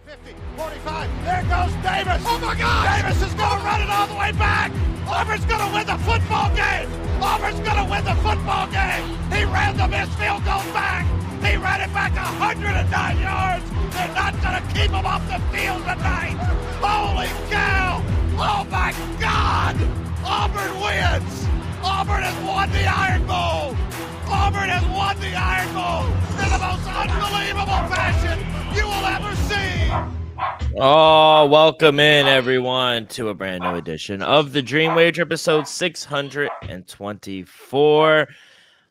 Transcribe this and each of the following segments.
50, 45. There goes Davis. Oh, my God. Davis is going to run it all the way back. Auburn's going to win the football game. Auburn's going to win the football game. He ran the missed field goal back. He ran it back 109 yards. They're not going to keep him off the field tonight. Holy cow. Oh, my God. Auburn wins. Auburn has won the Iron Bowl. Auburn has won the Iron Bowl in the most unbelievable fashion you will ever see. Oh, welcome in, everyone, to a brand new edition of the Dream Wager, episode 624.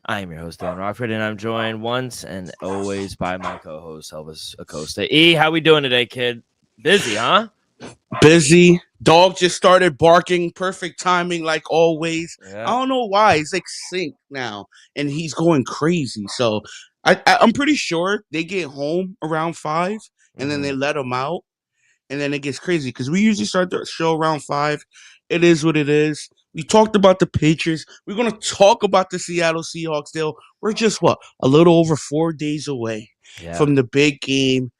I am your host, Dan Rockford, and I'm joined once and always by my co-host, Elvis Acosta. E, how we doing today, kid? Busy, huh? Busy. Dog just started barking. Perfect timing, like always. Yeah. I don't know why. He's like sync now, and he's going crazy. So I'm pretty sure they get home around 5, and then they let him out, and then it gets crazy because we usually start the show around 5. It is what it is. We talked about the Patriots. We're going to talk about the Seattle Seahawks deal. We're just, a little over 4 days away from the big game.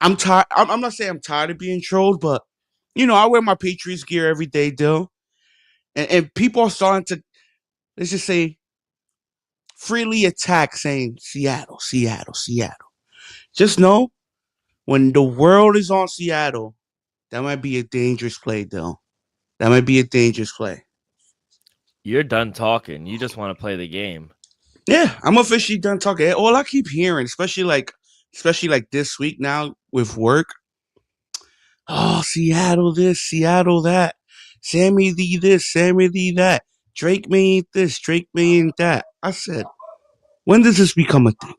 I'm tired. I'm not saying I'm tired of being trolled, but, I wear my Patriots gear every day, Dill. And people are starting to, let's just say, freely attack saying Seattle, Seattle, Seattle. Just know, when the world is on Seattle, that might be a dangerous play, Dill. That might be a dangerous play. You're done talking. You just want to play the game. Yeah, I'm officially done talking. All I keep hearing, especially like this week now with work. Oh, Seattle this, Seattle that. Sammy Lee this, Sammy Lee that. Drake may ain't this, Drake may ain't that. I said, when does this become a thing?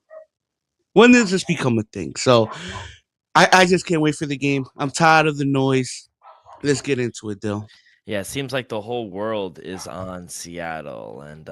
When does this become a thing? So I just can't wait for the game. I'm tired of the noise. Let's get into it, Dill. Yeah, it seems like the whole world is on Seattle, and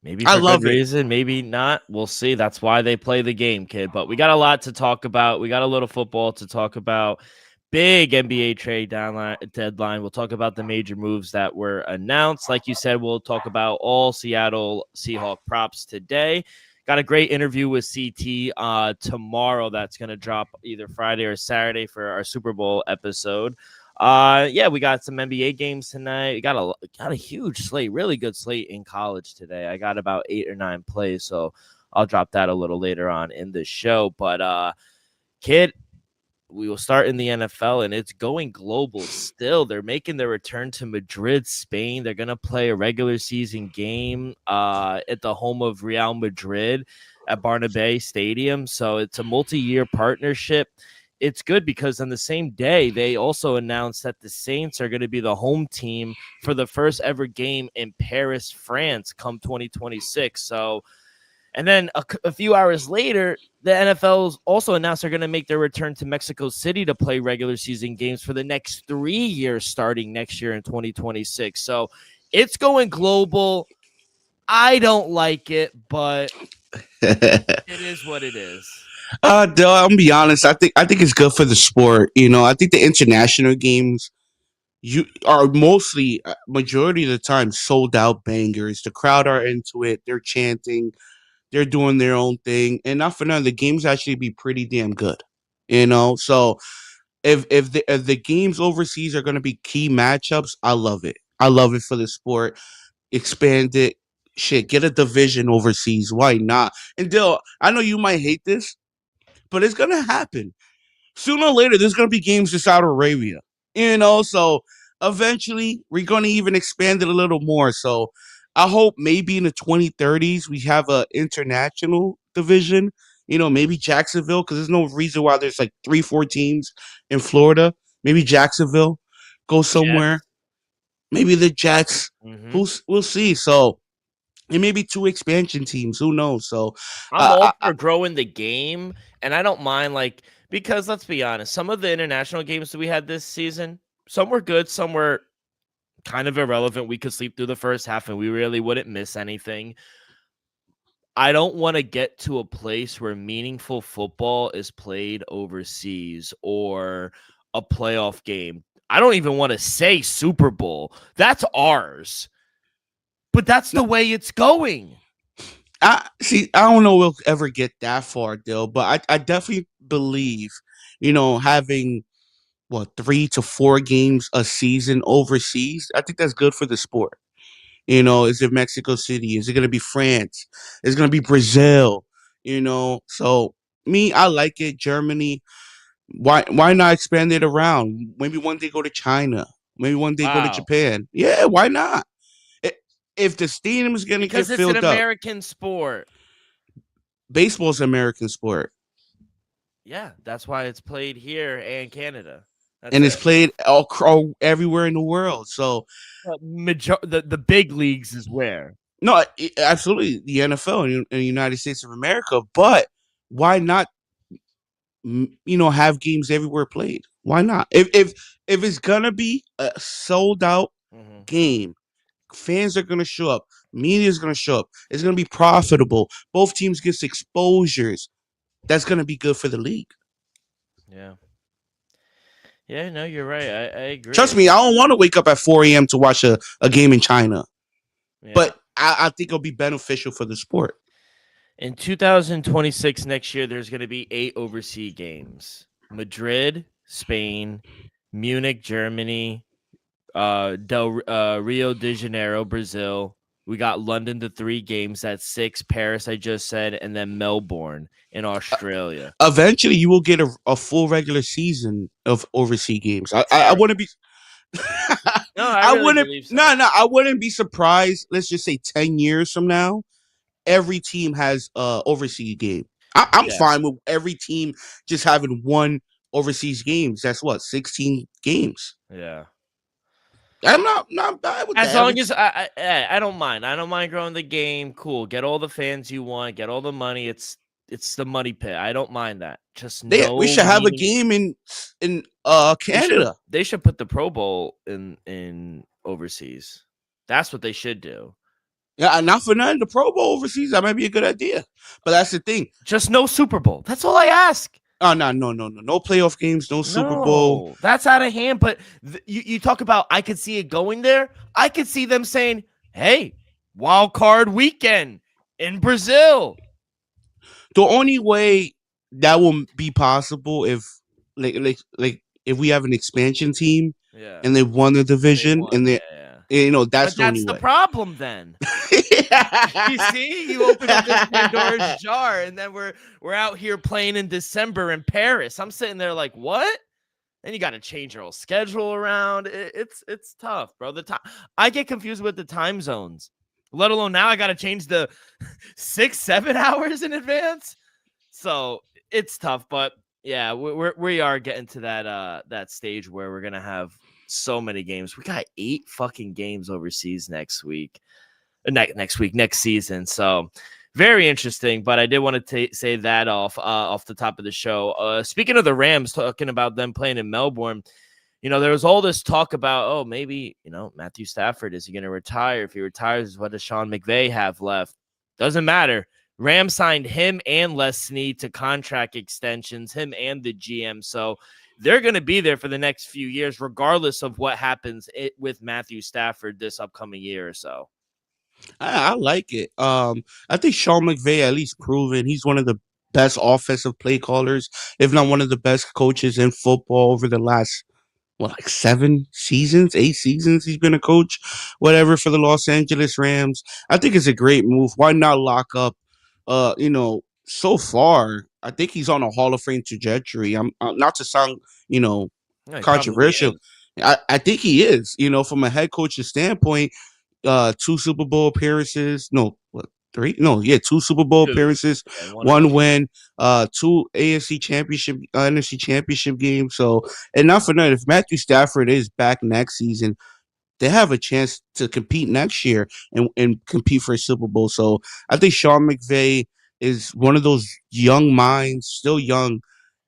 maybe I for love good it. reason, maybe not. We'll see. That's why they play the game, kid. But we got a lot to talk about. We got a little football to talk about. Big NBA trade deadline. We'll talk about the major moves that were announced. Like you said, we'll talk about all Seattle Seahawks props today. Got a great interview with CT tomorrow that's going to drop either Friday or Saturday for our Super Bowl episode. We got some NBA games tonight. We got a huge slate, really good slate in college today. I got about 8 or 9 plays, so I'll drop that a little later on in the show. But kid, we will start in the NFL, and it's going global still. They're making their return to Madrid, Spain. They're going to play a regular season game at the home of Real Madrid at Bernabeu Stadium. So it's a multi-year partnership. It's good because on the same day, they also announced that the Saints are going to be the home team for the first ever game in Paris, France, come 2026. So, and then a few hours later, the NFL also announced they're going to make their return to Mexico City to play regular season games for the next 3 years, starting next year in 2026. So it's going global. I don't like it, but it is what it is. Dill, I'm gonna be honest. I think it's good for the sport. I think the international games you are mostly majority of the time sold out bangers. The crowd are into it. They're chanting. They're doing their own thing, and not for nothing, the games actually be pretty damn good. So if the games overseas are gonna be key matchups, I love it. I love it for the sport. Expand it. Shit, get a division overseas. Why not? And Dill, I know you might hate this, but it's gonna happen. Sooner or later, there's gonna be games in Saudi Arabia. So eventually we're gonna even expand it a little more. So I hope maybe in the 2030s we have a international division. Maybe Jacksonville, because there's no reason why there's like 3-4 teams in Florida. Maybe Jacksonville go somewhere. Jets. Maybe the Jets. Mm-hmm. We'll see. So it may be 2 expansion teams. Who knows? So I'm all for growing the game, and I don't mind, because let's be honest, some of the international games that we had this season, some were good, some were kind of irrelevant. We could sleep through the first half, and we really wouldn't miss anything. I don't want to get to a place where meaningful football is played overseas or a playoff game. I don't even want to say Super Bowl. That's ours. But that's the way it's going. I don't know we'll ever get that far, Dill, but I definitely believe having 3 to 4 games a season overseas. I think that's good for the sport. Is it Mexico City? Is it going to be France? Is it going to be Brazil? So me, I like it. Germany. Why not expand it around? Maybe one day go to China. Maybe one day go to Wow. Japan. Yeah, why not? I- If the stadium is going to get Because it's an filled up, American sport. baseball's an American sport, Yeah, that's why it's played here and Canada. That's and it's it. played everywhere in the world. So The big leagues is where. no, absolutely the NFL in the United States of America. But why not? Have games everywhere played. Why not? If it's gonna be a sold out Mhm. game, fans are gonna show up. Media is gonna show up. It's gonna be profitable. Both teams gets exposures. That's gonna be good for the league. Yeah. Yeah, no, you're right. I Trust agree. me, I don't want to wake up at 4 a.m. to watch a game in China, Yeah. but I think it'll be beneficial for the sport. In 2026, next year, there's going to be 8 overseas games: Madrid, Spain; Munich, Germany; Rio de Janeiro, Brazil. We got London, the 3 games. That's 6. Paris, I just said, and then Melbourne in Australia. Eventually, you will get a full regular season of overseas games. I Terrible. wouldn't be. No, I I really wouldn't. believe so. No, I wouldn't be surprised. Let's just say 10 years from now, every team has overseas game. I'm Yeah. fine with every team just having one overseas games. That's 16 games. Yeah. I'm not bad with As that. long as I don't mind. I don't mind growing the game. Cool. Get all the fans you want. Get all the money. It's the money pit. I don't mind that. Just We no should have a meaning. game in Canada. They should put the Pro Bowl in overseas. That's what they should do. Yeah, not for nothing. The Pro Bowl overseas, that might be a good idea. But that's the thing. Just no Super Bowl. That's all I ask. Oh no, no playoff games, no Super Bowl. No, that's out of hand. But you talk about, I could see it going there. I could see them saying, "Hey, wild card weekend in Brazil." The only way that will be possible if like if we have an expansion team Yeah, and they won the division won, and they that's but the only that's the way. problem then. You see, you open up this Pandora's jar, and then we're out here playing in December in Paris. I'm sitting there like, what? Then you got to change your whole schedule around. It's tough, bro. The time I get confused with the time zones. Let alone now I got to change the 6-7 hours in advance. So it's tough, but yeah, we are getting to that stage where we're gonna have so many games. We got 8 fucking games overseas next season. So very interesting. But I did want to say that off the top of the show. Speaking of the Rams, talking about them playing in Melbourne, there was all this talk about, oh, maybe, Matthew Stafford, is he going to retire? If he retires, what does Sean McVay have left? Doesn't matter. Rams signed him and Les Snead to contract extensions, him and the GM. So they're going to be there for the next few years, regardless of what happens with Matthew Stafford this upcoming year or so. I like it. I think Sean McVay at least proven he's one of the best offensive play callers, if not one of the best coaches in football over the last 7 seasons, 8 seasons he's been a coach, whatever, for the Los Angeles Rams. I think it's a great move. Why not lock up? So far, I think he's on a Hall of Fame trajectory. I'm not to sound, Yeah, he controversial. I think he is. From a head coach's standpoint, 2 Super Bowl appearances. No, what, 3? No, yeah, 2 Super Bowl 2. appearances, Yeah, 1 win, 2 AFC championship, NFC championship games. So, and not for nothing, if Matthew Stafford is back next season, they have a chance to compete next year and compete for a Super Bowl. So I think Sean McVay is one of those young minds, still young,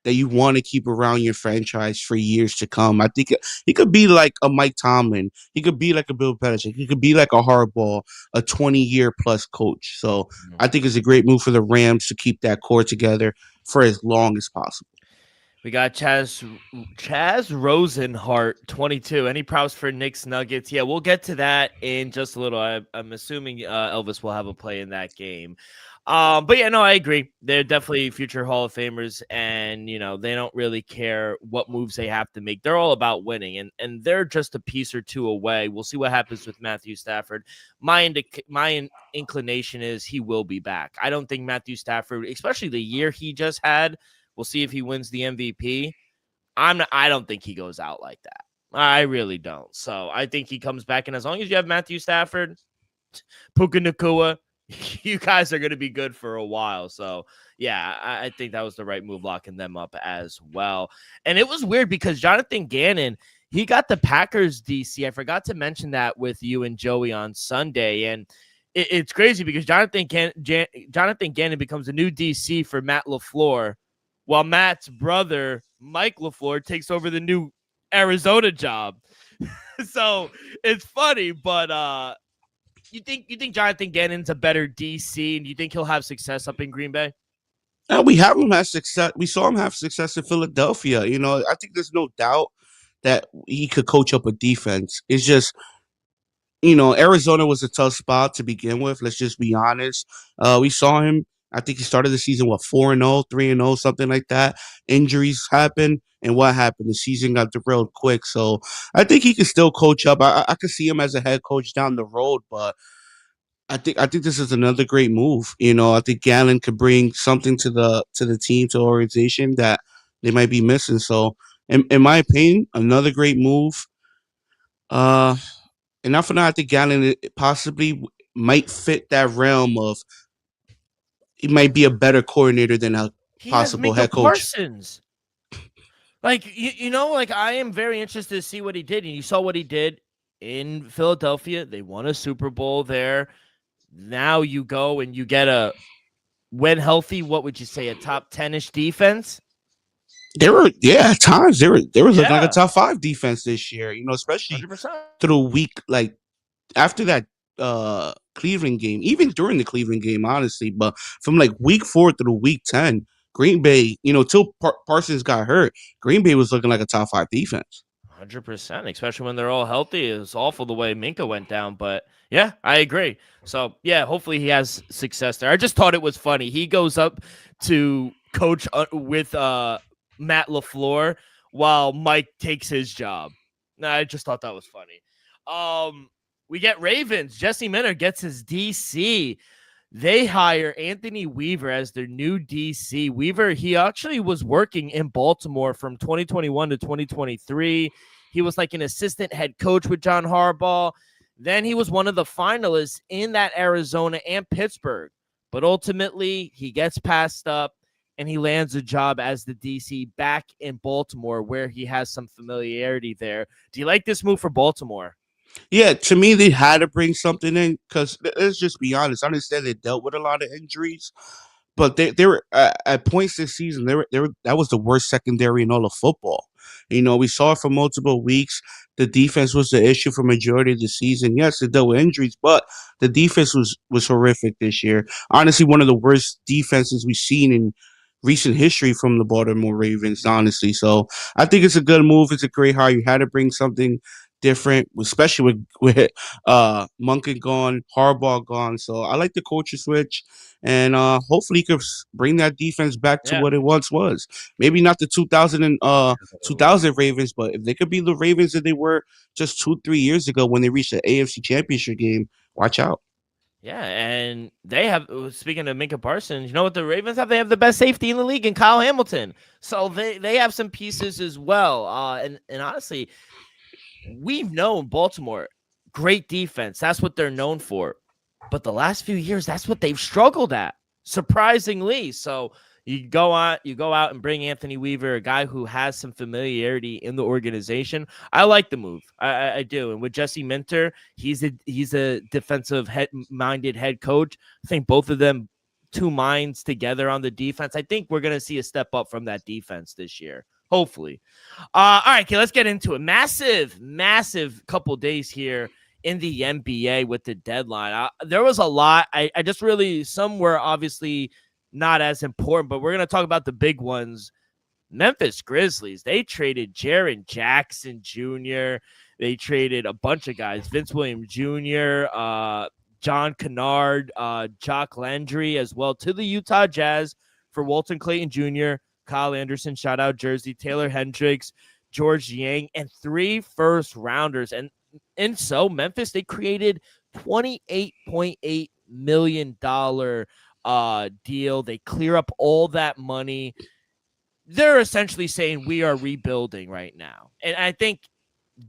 that you want to keep around your franchise for years to come. I think he could be like a Mike Tomlin. He could be like a Bill Belichick. He could be like a Harbaugh, a 20-year plus coach. So I think it's a great move for the Rams to keep that core together for as long as possible. We got Chaz Rosenhart, 22. Any props for Knicks Nuggets? Yeah, we'll get to that in just a little. I'm assuming Elvis will have a play in that game. But yeah, no, I agree. They're definitely future Hall of Famers, and they don't really care what moves they have to make. They're all about winning, and they're just a piece or two away. We'll see what happens with Matthew Stafford. My inclination is he will be back. I don't think Matthew Stafford, especially the year he just had. We'll see if he wins the MVP. I don't think he goes out like that. I really don't. So I think he comes back, and as long as you have Matthew Stafford, Puka Nakua, you guys are going to be good for a while. So, yeah, I think that was the right move, locking them up as well. And it was weird because Jonathan Gannon, he got the Packers DC. I forgot to mention that with you and Joey on Sunday. And it's crazy because Jonathan Gannon becomes a new DC for Matt LaFleur, while Matt's brother, Mike LaFleur, takes over the new Arizona job. So it's funny, but you think Jonathan Gannon's a better DC, and you think he'll have success up in Green Bay? We have him have success. We saw him have success in Philadelphia. I think there's no doubt that he could coach up a defense. It's just Arizona was a tough spot to begin with. Let's just be honest. We saw him. I think he started the season 4-0, 3-0, something like that. Injuries happened, and what happened? The season got derailed quick. So I think he can still coach up. I could see him as a head coach down the road, but I think this is another great move. I think Gallon could bring something to the team, to the organization that they might be missing. So in my opinion, another great move. Uh and not for now, I think Gallon possibly might fit that realm of he might be a better coordinator than a He has possible Minka head coach. Parsons. Like like I am very interested to see what he did, and you saw what he did in Philadelphia. They won a Super Bowl there. Now you go and you get when healthy, what would you say, a top 10-ish defense? At times they were looking like a Yeah, top five defense this year. Especially 100%. through week like after that Cleveland game, even during the Cleveland game, honestly. But from like week 4 through week 10, Green Bay, till Parsons got hurt, Green Bay was looking like a top five defense. 100%, especially when they're all healthy. It was awful the way Minka went down, but yeah, I agree. So, yeah, hopefully he has success there. I just thought it was funny. He goes up to coach with Matt LaFleur while Mike takes his job. I just thought that was funny. We get Ravens. Jesse Minter gets his DC. They hire Anthony Weaver as their new DC. Weaver, he actually was working in Baltimore from 2021 to 2023. He was like an assistant head coach with John Harbaugh. Then he was one of the finalists in that Arizona and Pittsburgh. But ultimately, he gets passed up and he lands a job as the DC back in Baltimore, where he has some familiarity there. Do you like this move for Baltimore? Yeah, to me, they had to bring something in because let's just be honest. I understand they dealt with a lot of injuries, but they were at points this season. They were that was the worst secondary in all of football. We saw it for multiple weeks. The defense was the issue for majority of the season. Yes, they dealt with injuries, but the defense was horrific this year. Honestly, one of the worst defenses we've seen in recent history from the Baltimore Ravens. Honestly, so I think it's a good move. It's a great hire. You had to bring something different, especially with Munkin gone, Harbaugh gone. So I like the culture switch, and hopefully he could bring that defense back to Yeah. what it once was. Maybe not the 2000 Ravens, but if they could be the Ravens that they were just 2-3 years ago when they reached the AFC Championship game, watch out. Yeah, and they have, speaking of Minka Parsons, you know what the Ravens have? They have the best safety in the league in Kyle Hamilton. So they have some pieces as well. And honestly, we've known Baltimore, great defense. That's what they're known for. But the last few years, that's what they've struggled at, surprisingly. So you go out and bring Anthony Weaver, a guy who has some familiarity in the organization. I like the move. I do. And with Jesse Minter, he's a defensive minded head coach. I think both of them, two minds together on the defense. I think we're going to see a step up from that defense this year. Hopefully. All right, okay, let's get into it. Massive couple days here in the NBA with the deadline. There was a lot. I just really, some were obviously not as important, but we're going to talk about the big ones Memphis Grizzlies, they traded Jaren Jackson Jr. They traded a bunch of guys, Vince Williams Jr., John Kennard, Jock Landry as well, to the Utah Jazz for Walton Clayton Jr., Kyle Anderson, shout out Jersey, Taylor Hendricks, George Yang, and 3 first rounders. And so Memphis, they created $28.8 million deal. They clear up all that money. They're essentially saying we are rebuilding right now. And I think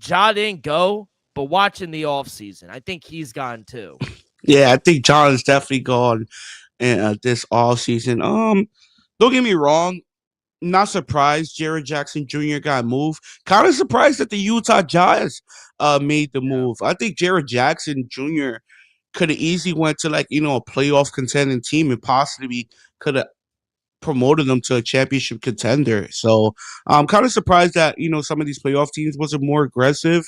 Ja didn't go, but watching the offseason, I think he's gone too. Yeah, I think John is definitely gone this all season. Don't get me wrong. Not surprised Jared Jackson Jr. got moved. Kind of surprised that the Utah Jazz made the move. I think Jared Jackson Jr. could have easily went to a playoff contending team and possibly could have promoted them to a championship contender. So I'm kind of surprised that some of these playoff teams wasn't more aggressive.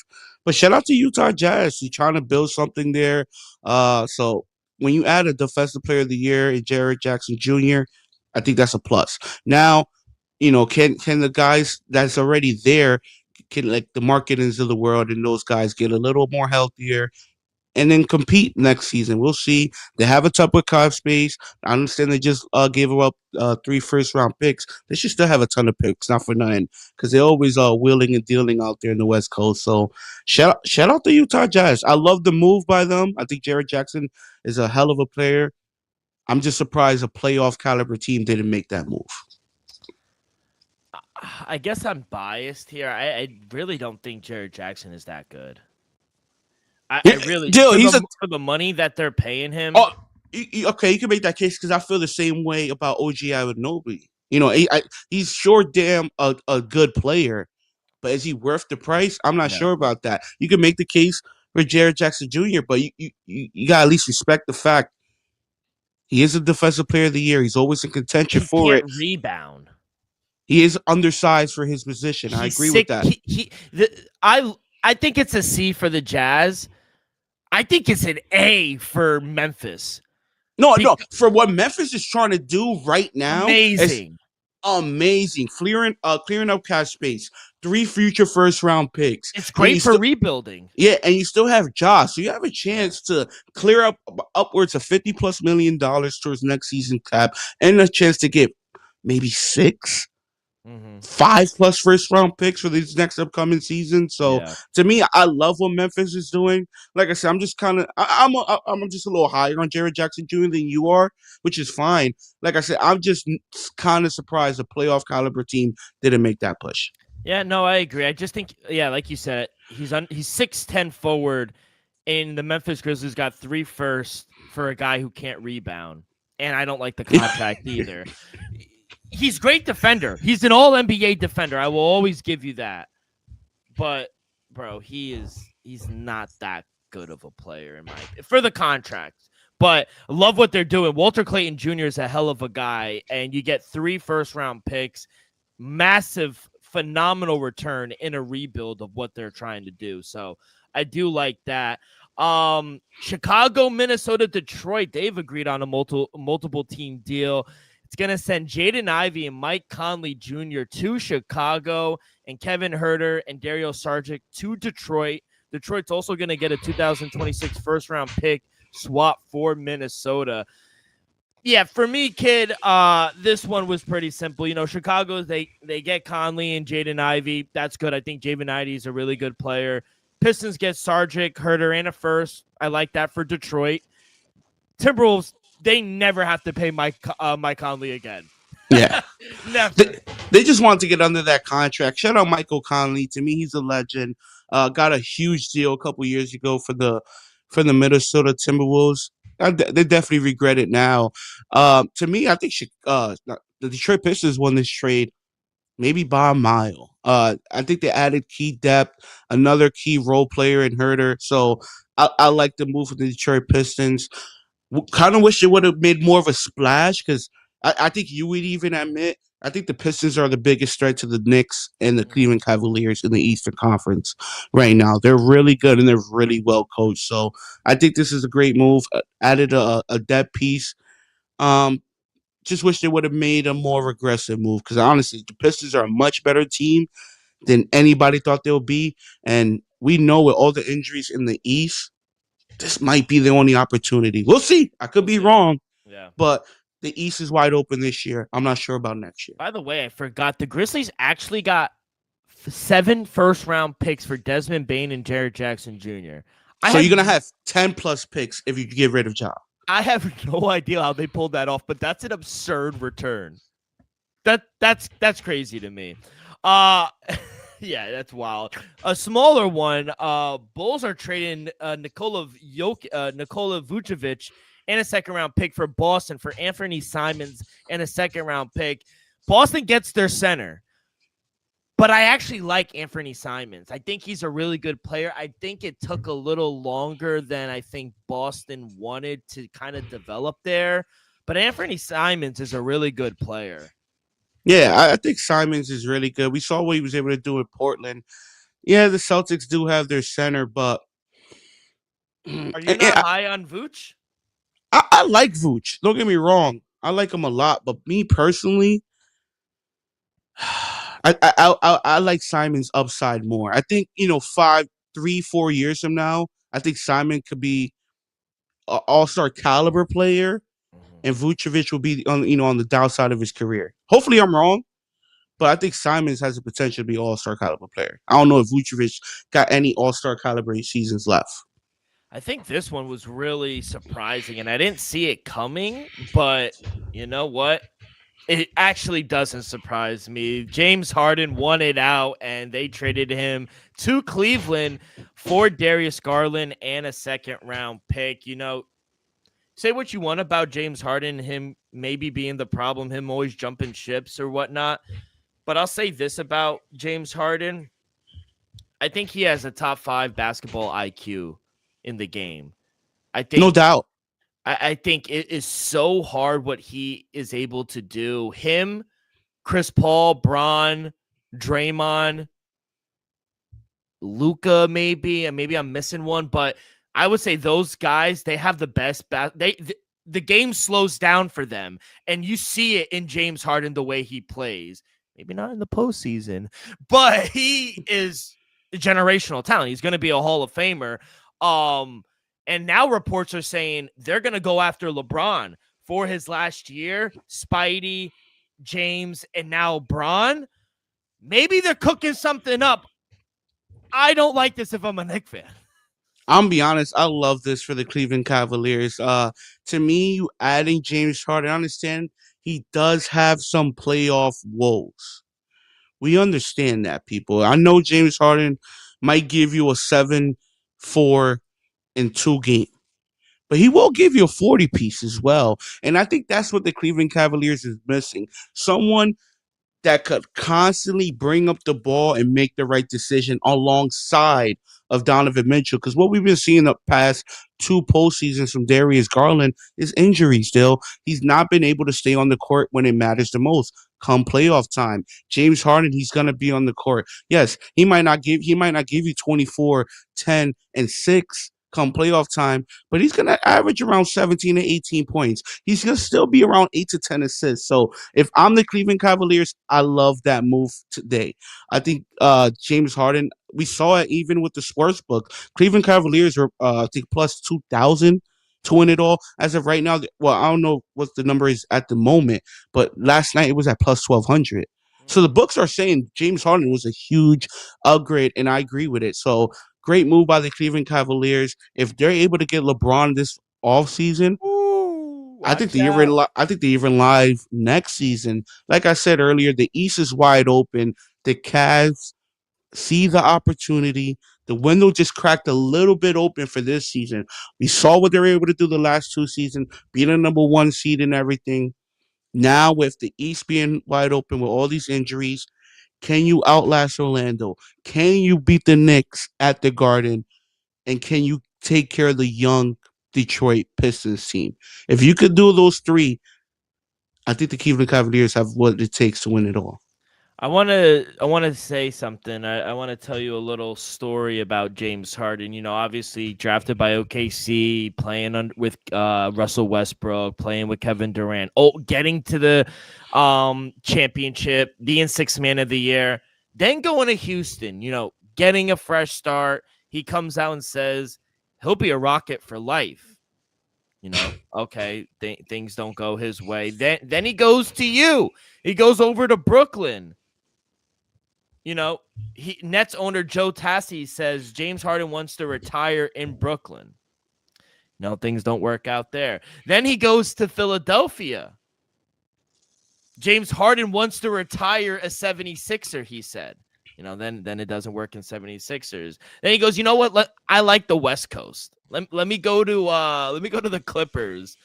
But shout out to Utah Jazz. You're trying to build something there. So when you add a defensive player of the year in Jared Jackson Jr., I think that's a plus. Now, can the guys that's already there, can like the marketings of the world and those guys get a little more healthier and then compete next season? We'll see. They have a tough with cap space. I understand they just gave up 3 first-round picks. They should still have a ton of picks, not for nothing, because they're always wheeling and dealing out there in the West Coast. So shout out to Utah Jazz. I love the move by them. I think Jared Jackson is a hell of a player. I'm just surprised a playoff caliber team didn't make that move. I guess I'm biased here. I really don't think Jared Jackson is that good. I really, dude, for the money that they're paying him. Oh, okay, you can make that case because I feel the same way about OG Anunoby. He's sure damn a good player, but is he worth the price? I'm not sure about that. You can make the case for Jared Jackson Jr., but you gotta at least respect the fact he is a defensive player of the year. He's always in contention for it. Rebound. He is undersized for his position. I agree with that. I think it's a C for the Jazz. I think it's an A for Memphis. No. For what Memphis is trying to do right now, amazing. Clearing up cash space, 3 future first-round picks. It's great for rebuilding. Yeah, and you still have Josh, so you have a chance to clear up upwards of $50+ million towards next season cap, and a chance to get maybe 6. 5+ first-round picks for these next upcoming seasons. So to me, I love what Memphis is doing. Like I said, I'm just kind of I'm just a little higher on Jared Jackson Jr. than you are, which is fine. Like I said, I'm just kind of surprised a playoff caliber team didn't make that push. Yeah, no, I agree. I just think, like you said, he's 6'10" forward, and the Memphis Grizzlies got 3 firsts for a guy who can't rebound, and I don't like the contract either. He's a great defender. He's an all-NBA defender. I will always give you that. But, bro, he's not that good of a player in for the contract. But I love what they're doing. Walter Clayton Jr. is a hell of a guy, and you get 3 first-round picks. Massive, phenomenal return in a rebuild of what they're trying to do. So I do like that. Chicago, Minnesota, Detroit, they've agreed on a multiple team deal. It's going to send Jaden Ivey and Mike Conley Jr. to Chicago, and Kevin Huerter and Dario Saric to Detroit. Detroit's also going to get a 2026 first-round pick swap for Minnesota. Yeah, for me, kid, this one was pretty simple. Chicago, they get Conley and Jaden Ivey. That's good. I think Jaden Ivey is a really good player. Pistons get Saric, Huerter, and a first. I like that for Detroit. Timberwolves, they never have to pay Mike Conley again. Yeah. Never. They just want to get under that contract. Shout out Michael Conley. To me, he's a legend. Got a huge deal a couple years ago for the Minnesota Timberwolves. They definitely regret it now. To me, I think the Detroit Pistons won this trade maybe by a mile. I think they added key depth, another key role player in Huerter. So I like the move for the Detroit Pistons. Kind of wish it would have made more of a splash because I think you would even admit I think the Pistons are the biggest threat to the Knicks and the Cleveland Cavaliers in the Eastern Conference right now. They're really good and they're really well coached. So I think this is a great move. Added a depth piece. just wish they would have made a more aggressive move because honestly, the Pistons are a much better team than anybody thought they'll be. And we know with all the injuries in the East, this might be the only opportunity. We'll see. I could We'll be see. wrong, Yeah. but the East is wide open this year. I'm not sure about next year. By the way, I forgot the Grizzlies actually got 7 first-round picks for Desmond Bane and Jared Jackson Jr. So you're gonna have 10 plus picks if you get rid of Ja. I have no idea how they pulled that off, but that's an absurd return. That's crazy to me. Yeah, that's wild. A smaller one. Bulls are trading Nikola Vucevic and a second-round pick for Boston for Anthony Simons and a second-round pick. Boston gets their center. But I actually like Anthony Simons. I think he's a really good player. I think it took a little longer than I think Boston wanted to kind of develop there. But Anthony Simons is a really good player. Yeah, I think Simons is really good. We saw what he was able to do in Portland. Yeah, the Celtics do have their center, but Are you not high on Vooch? I like Vooch. Don't get me wrong. I like him a lot, but me personally, I like Simon's upside more. I think 4 years from now, I think Simon could be an all-star caliber player, and Vucevic will be on the downside of his career. Hopefully, I'm wrong, but I think Simons has the potential to be an all-star caliber player. I don't know if Vucevic got any all-star caliber seasons left. I think this one was really surprising, and I didn't see it coming, but you know what? It actually doesn't surprise me. James Harden won it out, and they traded him to Cleveland for Darius Garland and a second-round pick. Say what you want about James Harden, him maybe being the problem, him always jumping ships or whatnot, but I'll say this about James Harden. I think he has a top 5 basketball IQ in the game. I think no doubt. I think it is so hard what he is able to do. Him, Chris Paul, Bron, Draymond, Luka, maybe I'm missing one, but I would say those guys, they have the best. The game slows down for them, and you see it in James Harden the way he plays. Maybe not in the postseason, but he is a generational talent. He's going to be a Hall of Famer. And now reports are saying they're going to go after LeBron for his last year. Spidey, James, and now Bron. Maybe they're cooking something up. I don't like this if I'm a Knicks fan. I'm be honest, I love this for the Cleveland Cavaliers. To me, you adding James Harden, I understand he does have some playoff woes. We understand that, people. I know James Harden might give you a 7-4 in 2 games, but he will give you a 40 piece as well. And I think that's what the Cleveland Cavaliers is missing. Someone that could constantly bring up the ball and make the right decision alongside of Donovan Mitchell. Because what we've been seeing the past 2 postseasons from Darius Garland is injuries still. He's not been able to stay on the court when it matters the most. Come playoff time, James Harden, he's gonna be on the court. Yes, he might not give you 24, 10, and 6 come playoff time, but he's going to average around 17 to 18 points. He's going to still be around 8 to 10 assists. So if I'm the Cleveland Cavaliers, I love that move today. I think James Harden, we saw it even with the sports book. Cleveland Cavaliers are, I think, plus 2,000 to win it all. As of right now, well, I don't know what the number is at the moment, but last night it was at plus 1,200. So the books are saying James Harden was a huge upgrade, and I agree with it. So great move by the Cleveland Cavaliers. If they're able to get LeBron this offseason, I think they even live next season. Like I said earlier, the East is wide open. The Cavs see the opportunity. The window just cracked a little bit open for this season. We saw what they were able to do the last 2 seasons, being a number 1 seed and everything. Now with the East being wide open with all these injuries, can you outlast Orlando? Can you beat the Knicks at the Garden? And can you take care of the young Detroit Pistons team? If you could do those 3, I think the Cleveland Cavaliers have what it takes to win it all. I want to say something. I want to tell you a little story about James Harden. Obviously drafted by OKC, playing with Russell Westbrook, playing with Kevin Durant. Oh, getting to the championship, being sixth man of the year, then going to Houston. Getting a fresh start. He comes out and says he'll be a Rocket for life. Okay, things don't go his way. Then he goes to you. He goes over to Brooklyn. Nets owner Joe Tassi says James Harden wants to retire in Brooklyn. No, things don't work out there. Then he goes to Philadelphia. James Harden wants to retire a 76er, he said. Then it doesn't work in 76ers. Then he goes, you know what? I like the West Coast. Let me go to the Clippers.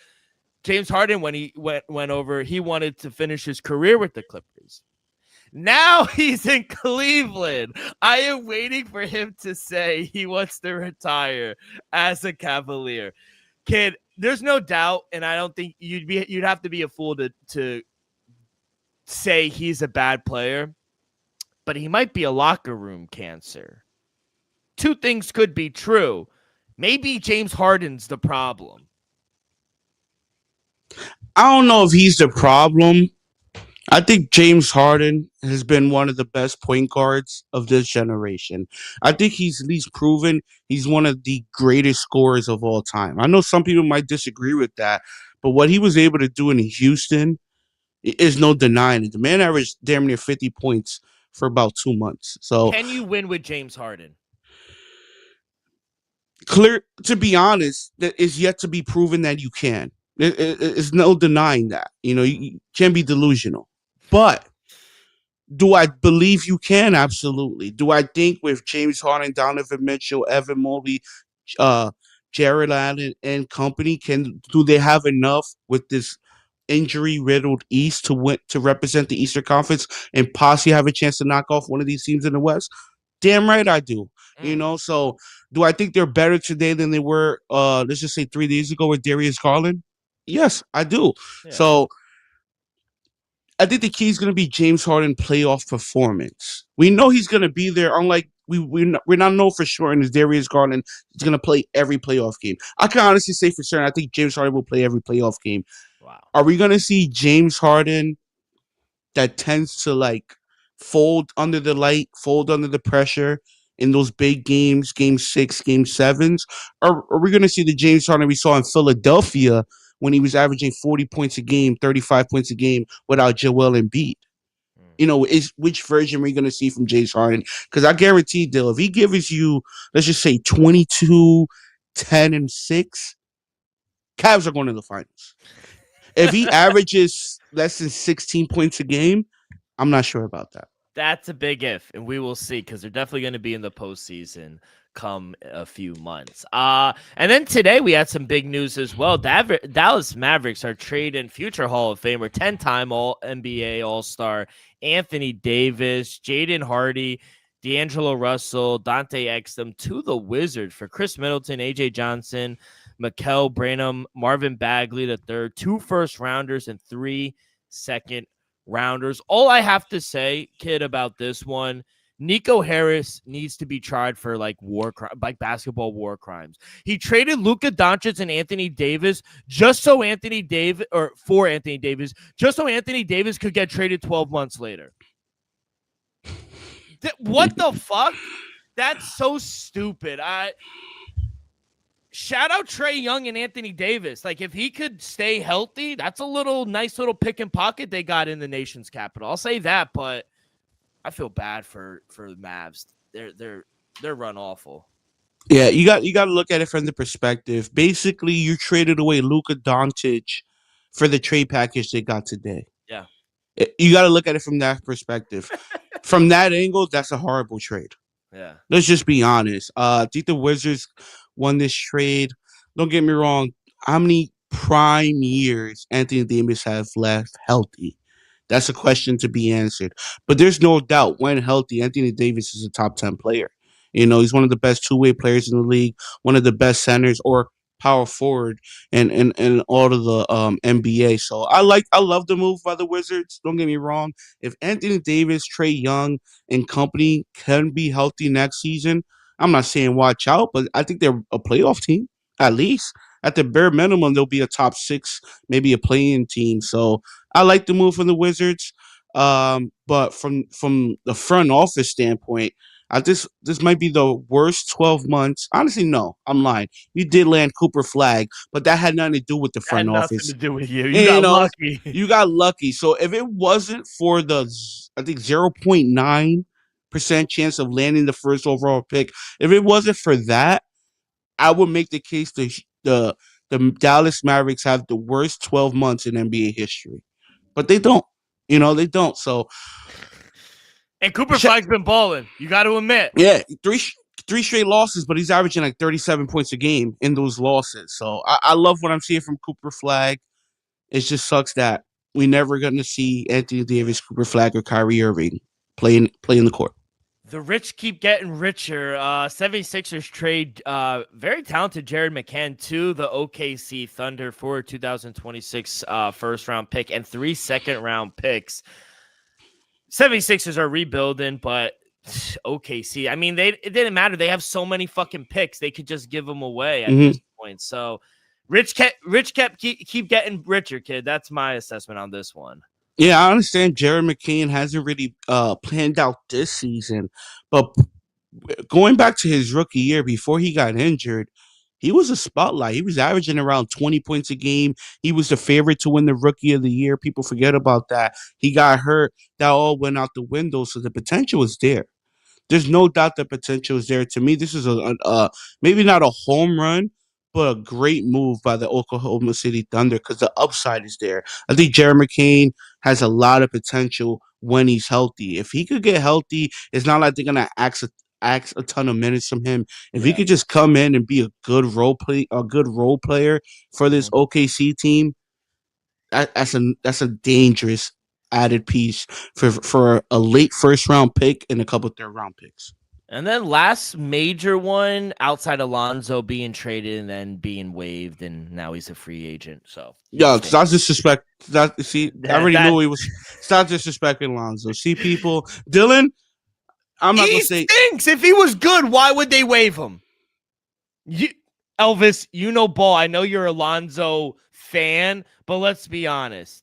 James Harden, when he went over, he wanted to finish his career with the Clippers. Now he's in Cleveland. I am waiting for him to say he wants to retire as a Cavalier. Kid, there's no doubt, and I don't think you'd have to be a fool to say he's a bad player, but he might be a locker room cancer. Two things could be true. Maybe James Harden's the problem. I don't know if he's the problem. I think James Harden has been one of the best point guards of this generation. I think he's at least proven he's one of the greatest scorers of all time. I know some people might disagree with that, but what he was able to do in Houston is no denying it. The man averaged damn near 50 points for about 2 months. So can you win with James Harden? Clear, to be honest, that is yet to be proven that you can. It's no denying that. You can't be delusional. But do I believe you can? Absolutely. Do I think with James Harden, Donovan Mitchell, Evan Mobley, Jared Allen, and company, do they have enough with this injury-riddled East to represent the Eastern Conference and possibly have a chance to knock off one of these teams in the West? Damn right I do. So do I think they're better today than they were, let's just say 3 days ago with Darius Garland? Yes, I do. Yeah. So I think the key is going to be James Harden playoff performance. We know he's going to be there. Unlike we're not know for sure, and Darius Garland is going to play every playoff game. I can honestly say for certain I think James Harden will play every playoff game. Wow. Are we going to see James Harden that tends to fold under the light, fold under the pressure in those big games, game 6, game 7s? Or are we going to see the James Harden we saw in Philadelphia when he was averaging 40 points a game, 35 points a game without Joel Embiid? Which version are we going to see from James Harden? Because I guarantee, Dill, if he gives you, let's just say 22, 10, and 6, Cavs are going to the finals. If he averages less than 16 points a game, I'm not sure about that. That's a big if, and we will see, because they're definitely going to be in the postseason come a few months. And then today we had some big news as well. Dallas Mavericks are trading future Hall of Famer, 10-time All-NBA All-Star Anthony Davis, Jaden Hardy, D'Angelo Russell, Dante Exum to the Wizards for Chris Middleton, AJ Johnson, Mikael Branham, Marvin Bagley III, 2 first-rounders and 3 second-rounders. All I have to say, kid, about this one, Nico Harris needs to be tried for basketball war crimes. He traded Luka Doncic and Anthony Davis just so Anthony Davis could get traded 12 months later. What the fuck? That's so stupid. Shout out Trae Young and Anthony Davis. If he could stay healthy, that's a nice little pick and pocket they got in the nation's capital. I'll say that, but I feel bad for the Mavs. They're run awful. Yeah, you got to look at it from the perspective. Basically, you traded away Luka Doncic for the trade package they got today. Yeah. You got to look at it from that perspective. From that angle, that's a horrible trade. Yeah. Let's just be honest. I think the Wizards won this trade. Don't get me wrong. How many prime years Anthony Davis have left healthy? That's a question to be answered. But there's no doubt when healthy, Anthony Davis is a top 10 player. He's one of the best two-way players in the league, one of the best centers, or power forward and all of the NBA. So I love the move by the Wizards. Don't get me wrong. If Anthony Davis, Trey Young, and company can be healthy next season, I'm not saying watch out, but I think they're a playoff team at least. At the bare minimum, they'll be a top six, maybe a playing team. So I like the move from the Wizards. But from the front office standpoint, this might be the worst 12 months. Honestly, no, I'm lying. You did land Cooper Flag, but that had nothing to do with the Had front nothing office. to do with you. You And, got lucky. you got lucky. So if it wasn't for I think 0.9% chance of landing the first overall pick, if it wasn't for that, I would make the case the Dallas Mavericks have the worst 12 months in NBA history. But they don't. They don't. So And Cooper Flag's been balling. You got to admit. yeah, three straight losses, but he's averaging like 37 points a game in those losses. So I love what I'm seeing from Cooper Flag. It just sucks that we never going to see Anthony Davis, Cooper Flag, or Kyrie Irving play in the court. The rich keep getting richer. 76ers trade very talented Jared McCann to the OKC Thunder for 2026 first-round pick and 3 second-round picks. 76ers are rebuilding, but OKC, I mean, it didn't matter. They have so many fucking picks. They could just give them away at this point. So Rich kept keep getting richer, kid. That's my assessment on this one. Yeah, I understand Jared McCain hasn't really planned out this season, but going back to his rookie year before he got injured, he was a spotlight. He was averaging around 20 points a game. He was the favorite to win the rookie of the year. People forget about that. He got hurt. That all went out the window, so the potential was there. There's no doubt the potential is there. To me, this is a maybe not a home run, but a great move by the Oklahoma City Thunder because the upside is there. I think Jared McCain has a lot of potential when he's healthy. If he could get healthy, it's not like they're gonna ask a ton of minutes from him. If he could just come in and be a good role player for this OKC team, that's a dangerous added piece for a late first round pick and a couple third round picks. And then last major one outside Alonzo being traded and then being waived, and now he's a free agent. So yeah, because I disrespect that. See, I already knew he was. Stop disrespecting Alonzo. See, people, Dylan. I'm not gonna say stinks. If he was good, why would they waive him? Elvis, you know ball. I know you're a Alonzo fan, but let's be honest.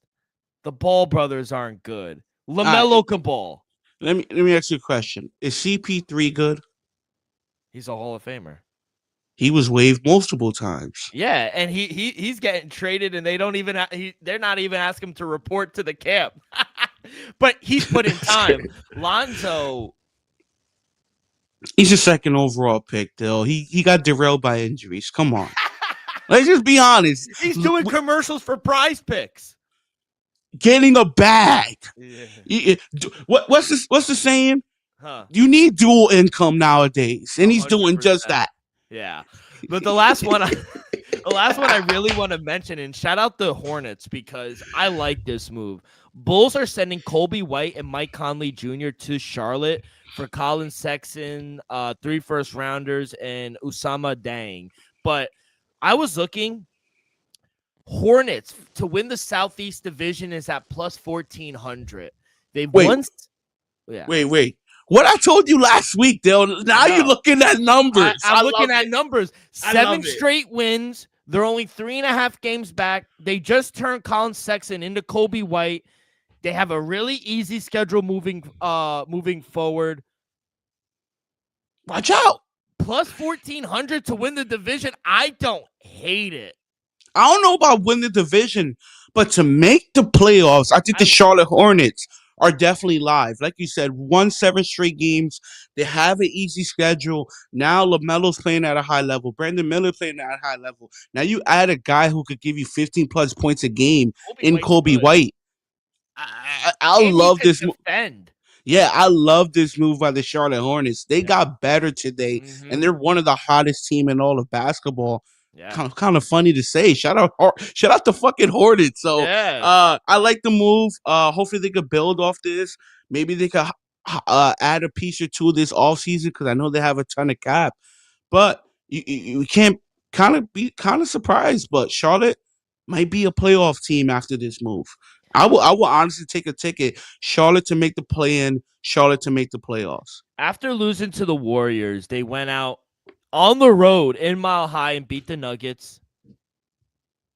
The Ball brothers aren't good. LaMelo can ball. Let me ask you a question. Is CP3 good? He's a Hall of Famer. He was waived multiple times. Yeah, and he's getting traded, and they don't even they're not even asking him to report to the camp. But he's put in time. Lonzo, he's a second overall pick, though. He got derailed by injuries. Come on, let's just be honest. He's doing commercials for Prize Picks. Getting a bag. Yeah. What's the saying? Huh. You need dual income nowadays, and he's 100%. Doing just that. Yeah, but the last one I really want to mention, and shout out the Hornets because I like this move. Bulls are sending Colby White and Mike Conley Jr. to Charlotte for Colin Sexton, 3 first-rounders, and Usama Dang. But I was looking. Hornets to win the Southeast Division is at plus 1,400. They've won. Yeah. Wait. What I told you last week, Dale. Now you're looking at numbers. I'm looking at numbers. 7 straight wins. They're only 3.5 games back. They just turned Colin Sexton into Colby White. They have a really easy schedule moving forward. Watch out. Plus 1,400 to win the division. I don't hate it. I don't know about winning the division, but to make the playoffs, I think the Charlotte Hornets are definitely live. Like you said, won 7 straight games. They have an easy schedule. Now LaMelo's playing at a high level. Brandon Miller playing at a high level. Now you add a guy who could give you 15 plus points a game in Colby White. I love this move. Yeah, I love this move by the Charlotte Hornets. They got better today, and they're one of the hottest team in all of basketball. Yeah. Kind of funny to say. Shout out the fucking Hornets. So I like the move. Hopefully they could build off this. Maybe they could add a piece or two this offseason because I know they have a ton of cap. But you can't kind of surprised, but Charlotte might be a playoff team after this move. I will honestly take a ticket. Charlotte to make the play-in, Charlotte to make the playoffs. After losing to the Warriors, they went out on the road in Mile High and beat the Nuggets.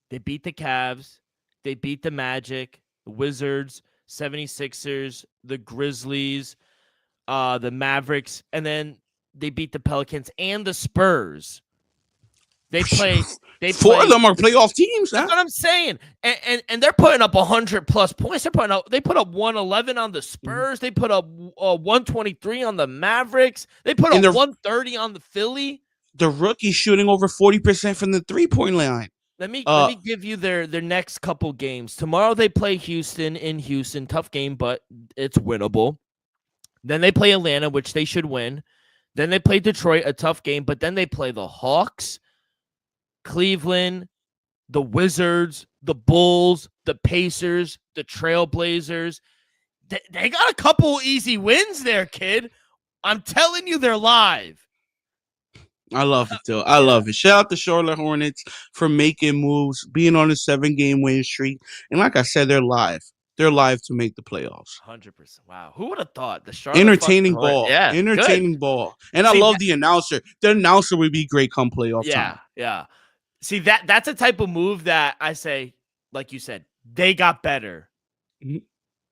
They beat the Cavs. They beat the Magic, the Wizards, 76ers, the Grizzlies, the Mavericks, and then they beat the Pelicans and the Spurs. They play. Four of them are playoff teams. That's what I'm saying. And they're putting up 100+ points. They put up 111 on the Spurs. They put up 123 on the Mavericks. They put up 130 on the Philly. The rookie shooting over 40% from the 3-point line. Let me give you their next couple games. Tomorrow they play Houston in Houston. Tough game, but it's winnable. Then they play Atlanta, which they should win. Then they play Detroit, a tough game, but then they play the Hawks, Cleveland, the Wizards, the Bulls, the Pacers, the Trailblazers. They got a couple easy wins there, kid. I'm telling you, they're live. I love it, though. I love it. Shout out to Charlotte Hornets for making moves, being on a 7-game win streak. And like I said, they're live. They're live to make the playoffs. 100%. Wow. Who would have thought the Charlotte entertaining ball. Yeah, entertaining good. ball. And I love the announcer. The announcer would be great come playoff time. Yeah. See, that's a type of move that I say, like you said, they got better. Mm-hmm.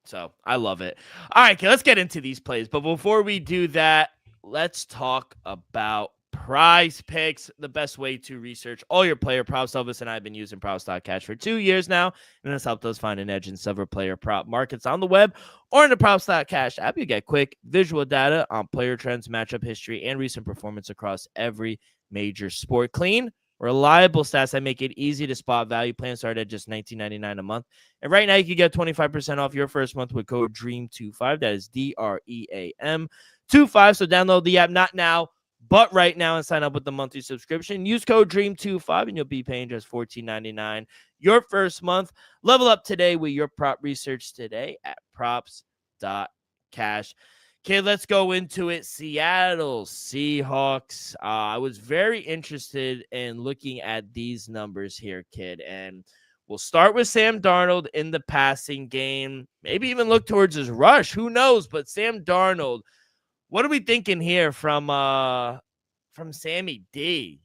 So I love it. All right, let's get into these plays. But before we do that, let's talk about Prize Picks, the best way to research all your player props. Elvis and I have been using Props.Cash for 2 years now, and it's helped us find an edge in several player prop markets on the web or in the Props.Cash app. You get quick visual data on player trends, matchup history, and recent performance across every major sport. Clean, reliable stats that make it easy to spot value. Plans start at just $19.99 a month. And right now, you can get 25% off your first month with code DREAM25. That is DREAM25. So download the app, not now, but right now, and sign up with the monthly subscription. Use code DREAM25 and you'll be paying just $14.99 your first month. Level up today with your prop research today at Props.Cash. Okay, let's go into it. Seattle Seahawks. I was very interested in looking at these numbers here, kid. And we'll start with Sam Darnold in the passing game. Maybe even look towards his rush. Who knows? But Sam Darnold, what are we thinking here from Sammy D?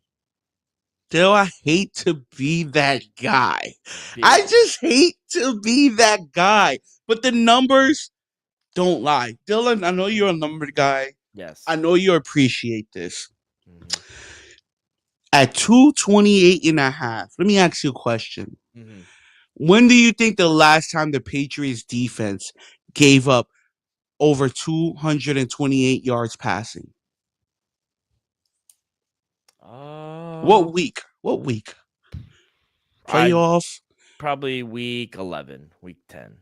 Still, I hate to be that guy. I just hate to be that guy. But the numbers don't lie. Dylan, I know you're a number guy. Yes. I know you appreciate this. Mm-hmm. At 228.5, let me ask you a question. Mm-hmm. When do you think the last time the Patriots defense gave up over 228 yards passing? What week? Playoff? Probably week 11, week 10.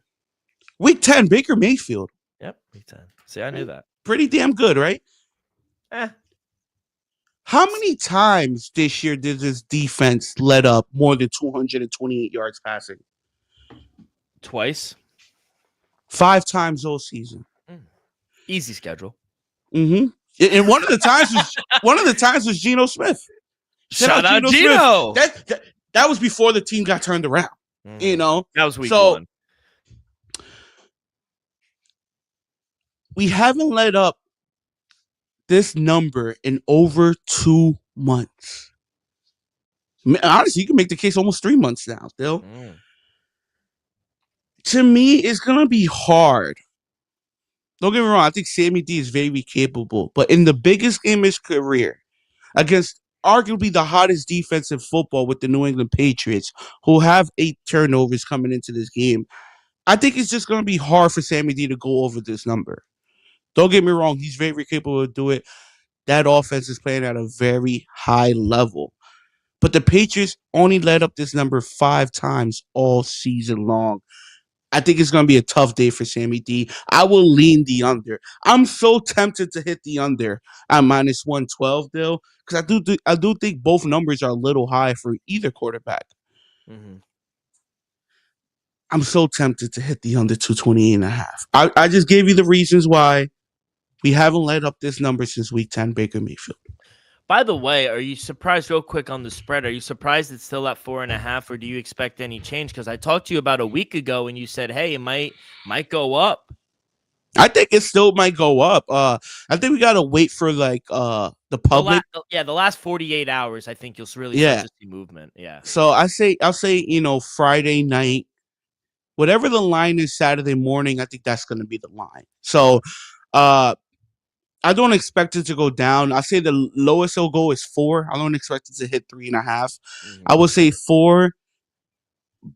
Week 10, Baker Mayfield. Yep, week 10. See, I knew that. Pretty damn good, right? How many times this year did this defense let up more than 228 yards passing? Twice. 5 times all season. Easy schedule. Mm-hmm. And one of the times was Geno Smith. Shout out Geno. That was before the team got turned around. Mm-hmm. You know, that was week 1. We haven't let up this number in over 2 months. Honestly, you can make the case almost 3 months now, still. To me, it's going to be hard. Don't get me wrong. I think Sammy D is very capable. But in the biggest game of his career, against arguably the hottest defense in football with the New England Patriots, who have 8 turnovers coming into this game, I think it's just going to be hard for Sammy D to go over this number. Don't get me wrong. He's very capable of doing it. That offense is playing at a very high level. But the Patriots only let up this number 5 times all season long. I think it's going to be a tough day for Sammy D. I will lean the under. I'm so tempted to hit the under at minus 112, though, because I do think both numbers are a little high for either quarterback. Mm-hmm. I'm so tempted to hit the under 228.5. I just gave you the reasons why we haven't let up this number since week 10, Baker Mayfield. By the way, are you surprised, real quick on the spread? Are you surprised it's still at 4.5, or do you expect any change? Because I talked to you about a week ago and you said, hey, it might go up. I think it still might go up. I think we gotta wait for like the public. The last 48 hours, I think you'll really start Yeah. to see movement. Yeah. So I'll say Friday night, whatever the line is Saturday morning. I think that's gonna be the line. So uh I don't expect it to go down. I say the lowest it'll go is 4. I don't expect it to hit 3.5. I Mm-hmm. would say 4,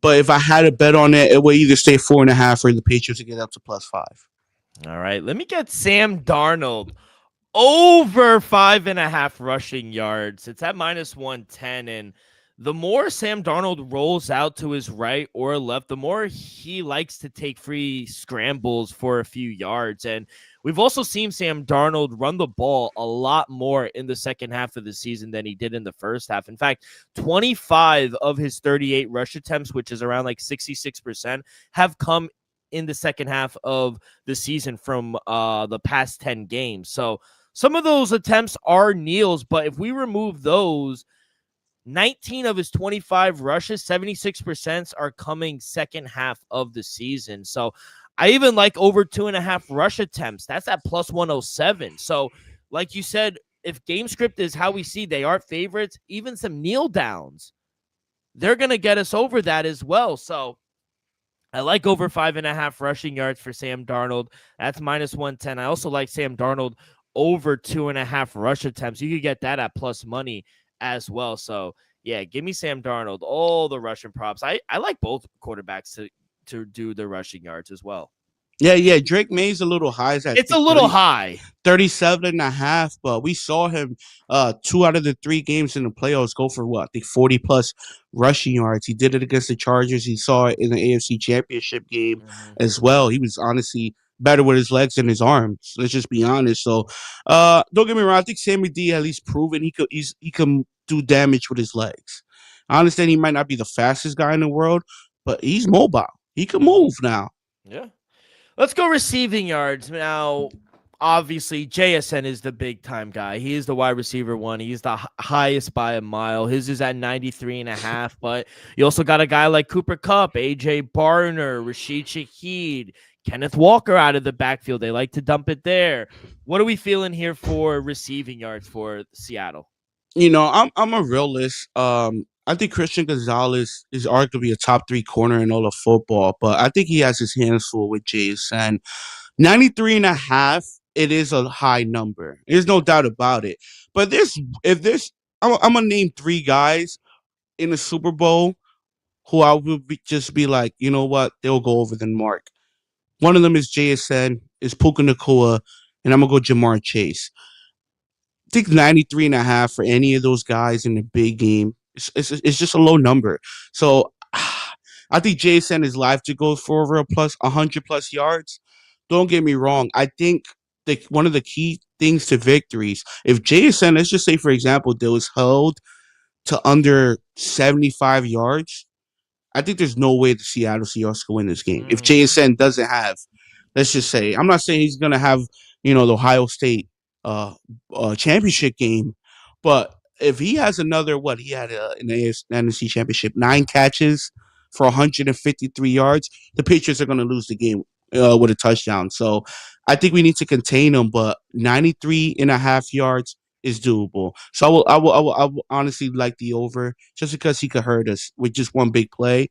but if I had a bet on it, it would either stay 4.5 or the Patriots to get up to +5. All right. Let me get Sam Darnold over 5.5 rushing yards. It's at -110. And the more Sam Darnold rolls out to his right or left, the more he likes to take free scrambles for a few yards. And we've also seen Sam Darnold run the ball a lot more in the second half of the season than he did in the first half. In fact, 25 of his 38 rush attempts, which is around like 66%, have come in the second half of the season from the past 10 games. So some of those attempts are kneels, but if we remove those, 19 of his 25 rushes, 76% are coming second half of the season. So I even like over 2.5 rush attempts. That's at +107. So, like you said, if game script is how we see they are favorites, even some kneel downs, they're going to get us over that as well. So I like over 5.5 rushing yards for Sam Darnold. That's -110. I also like Sam Darnold over 2.5 rush attempts. You could get that at plus money as well. So yeah, give me Sam Darnold, all the rushing props. I like both quarterbacks to do the rushing yards as well. Yeah. Drake May's a little high. It's at It's a little high. 37.5, but we saw him 2 out of the 3 games in the playoffs go for what? I think 40 plus rushing yards. He did it against the Chargers. He saw it in the AFC Championship game Mm-hmm. as well. He was honestly better with his legs than his arms. Let's just be honest. So don't get me wrong, I think Sammy D at least proven he can do damage with his legs. I understand he might not be the fastest guy in the world, but he's mobile. He can move now. Yeah. Let's go receiving yards. Now, obviously, JSN is the big time guy. He is the wide receiver one. He's the highest by a mile. His is at 93.5. But you also got a guy like Cooper Kupp, AJ Barner, Rashid Shaheed, Kenneth Walker out of the backfield. They like to dump it there. What are we feeling here for receiving yards for Seattle? I'm a realist. I think Christian Gonzalez is arguably a top 3 corner in all of football, but I think he has his hands full with JSN. 93.5, it is a high number. There's no doubt about it. But I'm gonna name 3 guys in the Super Bowl who I would just be like, you know what, they'll go over the mark. One of them is JSN, is Puka Nakua, and I'm gonna go Jamar Chase. I think 93.5 for any of those guys in the big game. It's just a low number. So I think Jason is live to go for over 100 plus yards. Don't get me wrong. I think one of the key things to victories, if Jason, let's just say for example, there was held to under 75 yards, I think there's no way the Seattle Seahawks can win this game. If JSN doesn't have, let's just say, I'm not saying he's gonna have, the Ohio State championship game, but if he has another what he had in the NFC Championship, 9 catches for 153 yards, the Patriots are gonna lose the game with a touchdown. So I think we need to contain him, but 93.5 yards is doable. So I will honestly like the over just because he could hurt us with just one big play.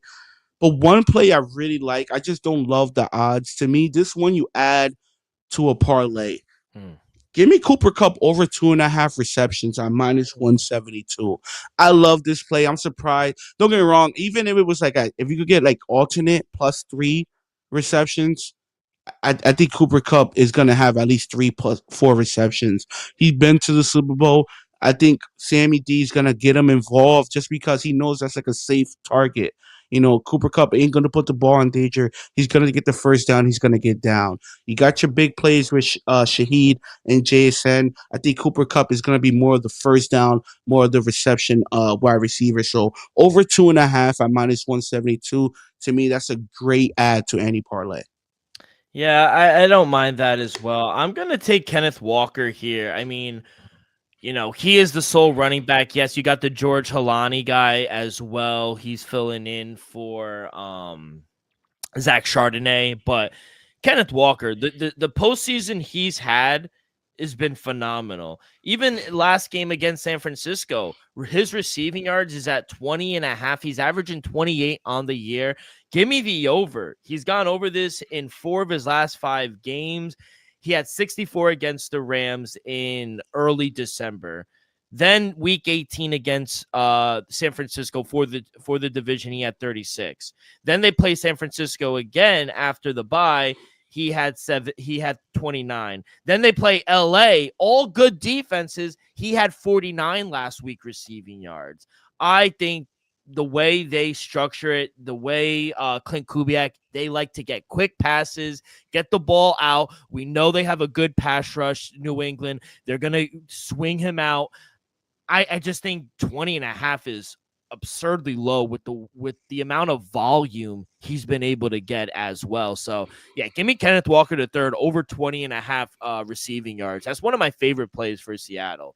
But one play I really like, I just don't love the odds. To me, this one you add to a parlay. Give me Cooper Kupp over 2.5 receptions on -172. I love this play. I'm surprised. Don't get me wrong. Even if it was if you could get like alternate +3 receptions, I think Cooper Kupp is going to have at least 3 plus 4 receptions. He's been to the Super Bowl. I think Sammy D is going to get him involved just because he knows that's like a safe target. Cooper Kupp ain't going to put the ball in danger. He's going to get the first down. He's going to get down. You got your big plays with Shaheed and JSN. I think Cooper Kupp is going to be more of the first down, more of the reception wide receiver. So over 2.5 at -172. To me, that's a great add to any parlay. Yeah, I don't mind that as well. I'm going to take Kenneth Walker here. I mean, He is the sole running back. Yes, you got the George Halani guy as well. He's filling in for Zach Chardonnay, but Kenneth Walker, the postseason he's had has been phenomenal. Even last game against San Francisco, his receiving yards is at 20 and a half. He's averaging 28 on the year. Give me the over. He's gone over this in 4 of his last 5 games. He had 64 against the Rams in early December. Then week 18 against San Francisco for the division, he had 36. Then they play San Francisco again after the bye. He had 29. Then they play LA, all good defenses. He had 49 last week receiving yards. I think the way they structure it, the way Clint Kubiak, they like to get quick passes, get the ball out. We know they have a good pass rush, New England. They're going to swing him out. I just think 20 and a half is absurdly low with the amount of volume he's been able to get as well. So yeah, give me Kenneth Walker the third over 20 and a half receiving yards. That's one of my favorite plays for Seattle.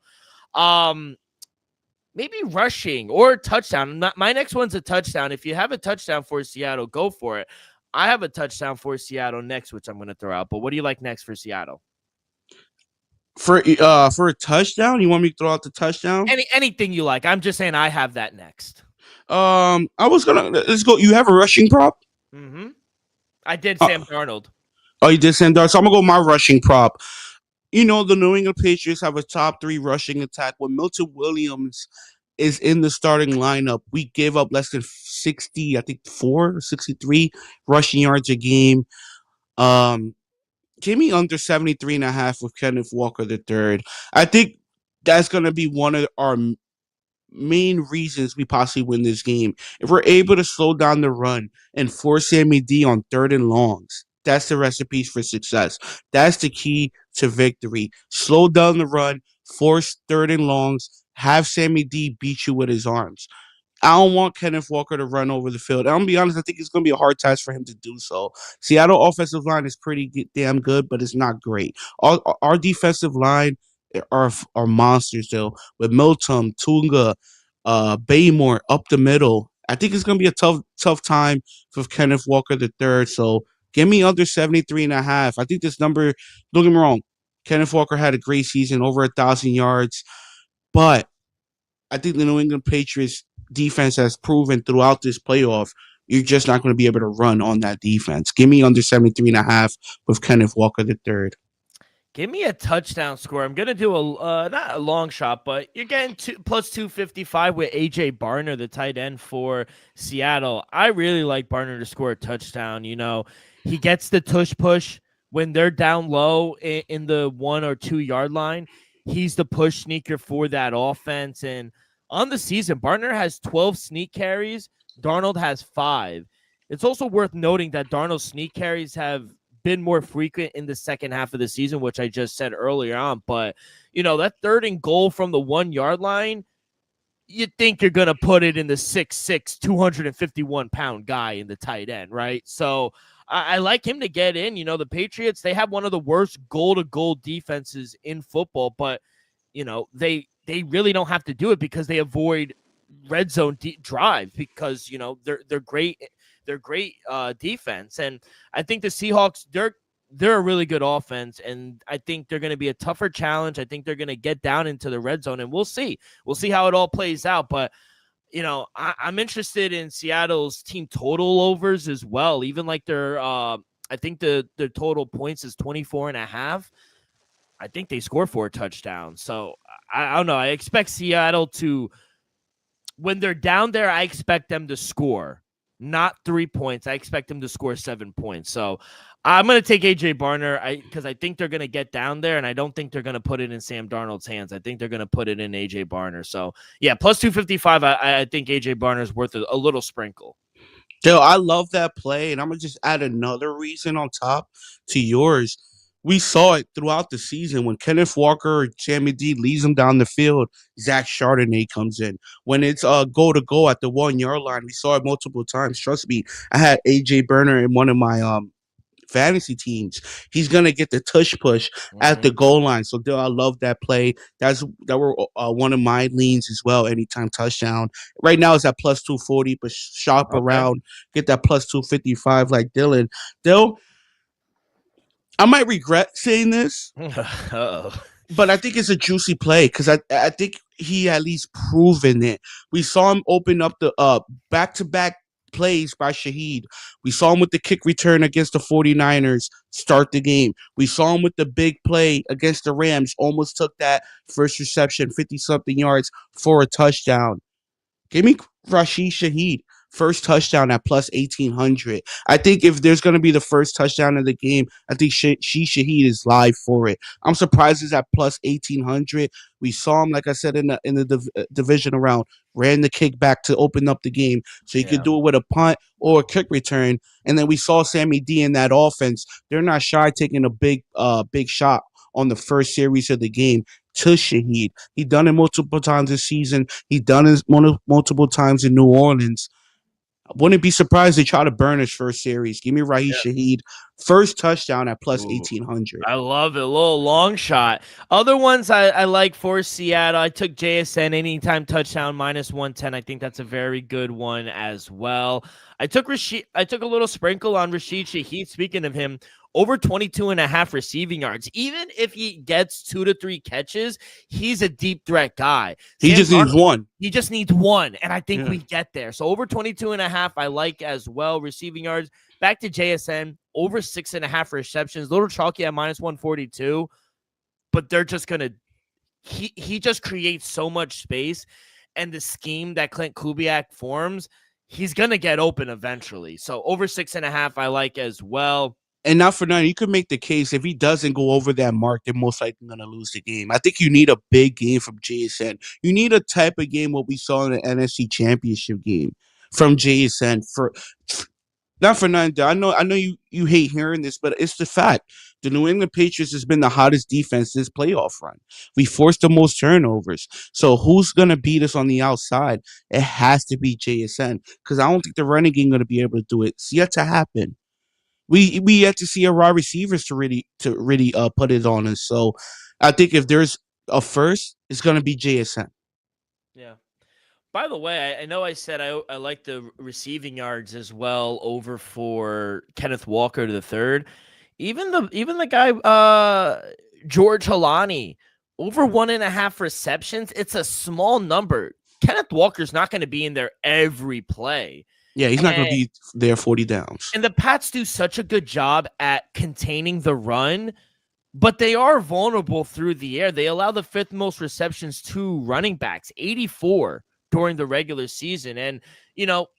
Maybe rushing or touchdown. My next one's a touchdown. If you have a touchdown for Seattle, go for it. I have a touchdown for Seattle next, which I'm going to throw out. But what do you like next for Seattle? For a touchdown, you want me to throw out the touchdown? Anything you like. I'm just saying I have that next. Let's go. You have a rushing prop? Mm-hmm. I did Sam Darnold. Oh, you did Sam Darnold. So I'm gonna go my rushing prop. The New England Patriots have a top 3 rushing attack. When Milton Williams is in the starting lineup, we gave up less than 60, I think 63 rushing yards a game. Give me under 73 and a half with Kenneth Walker the third. I think that's going to be one of our main reasons we possibly win this game. If we're able to slow down the run and force Sammy D on 3rd and longs, that's the recipe for success. That's the key to victory. Slow down the run, force 3rd and longs, have Sammy D beat you with his arms. I don't want Kenneth Walker to run over the field. I'm going to be honest, I think it's going to be a hard task for him to do so. Seattle offensive line is pretty damn good, but it's not great. Our defensive line are monsters, though, with Milton, Tunga, Baymore up the middle. I think it's going to be a tough time for Kenneth Walker the third. So give me under 73 and a half. I think this number, don't get me wrong, Kenneth Walker had a great season, over 1,000 yards, but I think the New England Patriots defense has proven throughout this playoff, you're just not going to be able to run on that defense. Give me under 73 and a half with Kenneth Walker the third. Give me a touchdown score. I'm going to do not a long shot, but you're getting plus 255 with A.J. Barner, the tight end for Seattle. I really like Barner to score a touchdown. He gets the tush push when they're down low in the 1 or 2 yard line. He's the push sneaker for that offense. And on the season, Barner has 12 sneak carries. Darnold has 5. It's also worth noting that Darnold's sneak carries have been more frequent in the second half of the season, which I just said earlier on. But, that 3rd and goal from the 1 yard line, you think you're going to put it in the 6'6", 251-pound guy in the tight end, right? So I like him to get in. The Patriots, they have one of the worst goal-to-goal defenses in football, but, they really don't have to do it because they avoid red zone drive because, they're great. They're great defense. And I think the Seahawks, they're a really good offense, and I think they're going to be a tougher challenge. I think they're going to get down into the red zone, and we'll see. We'll see how it all plays out, but I'm interested in Seattle's team total overs as well. Even like their, I think their total points is 24 and a half. I think they score 4 touchdowns. So I don't know. I expect Seattle to, when they're down there, I expect them to score, not 3 points. I expect them to score 7 points. So I'm going to take A.J. Barner because I think they're going to get down there, and I don't think they're going to put it in Sam Darnold's hands. I think they're going to put it in A.J. Barner. So, yeah, plus 255, I think A.J. Barner is worth a little sprinkle. Yo, I love that play, and I'm going to just add another reason on top to yours. We saw it throughout the season when Kenneth Walker or Sammy D leads them down the field, Zach Chardonnay comes in. When it's go to go at the 1 yard line, we saw it multiple times. Trust me, I had A.J. Barner in one of my fantasy teams. He's gonna get the tush push at the goal line. So Dill, I love that play. That were one of my leans as well. Anytime touchdown. Right now it's at plus 240, but shop Okay. around, get that plus 255 like Dylan. Dill, I might regret saying this, Uh-oh. but I think it's a juicy play because I think he at least proven it. We saw him open up the back to back plays by Shaheed. We saw him with the kick return against the 49ers start the game. We saw him with the big play against the Rams, almost took that first reception, 50 something yards for a touchdown. Give me Rashid Shaheed. First touchdown at plus 1,800. I think if there's going to be the first touchdown of the game, I think Shaheed is live for it. I'm surprised he's at plus 1,800. We saw him, like I said, in the division round, ran the kick back to open up the game. So he could do it with a punt or a kick return. And then we saw Sammy D in that offense. They're not shy taking a big shot on the first series of the game to Shaheed. He done it multiple times this season. He done it multiple times in New Orleans. I wouldn't be surprised they try to burn his first series. Give me Raheem Shaheed. First touchdown at plus 1,800. I love it. A little long shot. Other ones I like for Seattle. I took JSN anytime touchdown minus 110. I think that's a very good one as well. I took a little sprinkle on Rashid Shaheed. Speaking of him, over 22.5 receiving yards. Even if he gets 2 to 3 catches, he's a deep threat guy. He just needs one. He just needs one, and I think we get there. So over 22.5, I like as well. Receiving yards. Back to JSN, over 6.5 receptions. Little chalky at minus 142, but they're just gonna. He just creates so much space, and the scheme that Clint Kubiak forms, he's gonna get open eventually. So over 6.5, I like as well. And not for nothing, you could make the case if he doesn't go over that mark, they're most likely going to lose the game. I think you need a big game from JSN. You need a type of game what we saw in the NFC Championship game from JSN. Not for nothing. I know you hate hearing this, but it's the fact. The New England Patriots has been the hottest defense this playoff run. We forced the most turnovers. So who's going to beat us on the outside? It has to be JSN because I don't think the running game going to be able to do it. It's yet to happen. We yet to see our wide receivers to really put it on us. So I think if there's a first, it's gonna be JSN. Yeah. By the way, I know I said I like the receiving yards as well over for Kenneth Walker to the third. Even the guy George Halani over 1.5 receptions. It's a small number. Kenneth Walker's not going to be in there every play. Yeah, he's not going to be there 40 downs. And the Pats do such a good job at containing the run, but they are vulnerable through the air. They allow the 5th most receptions to running backs, 84 during the regular season. And,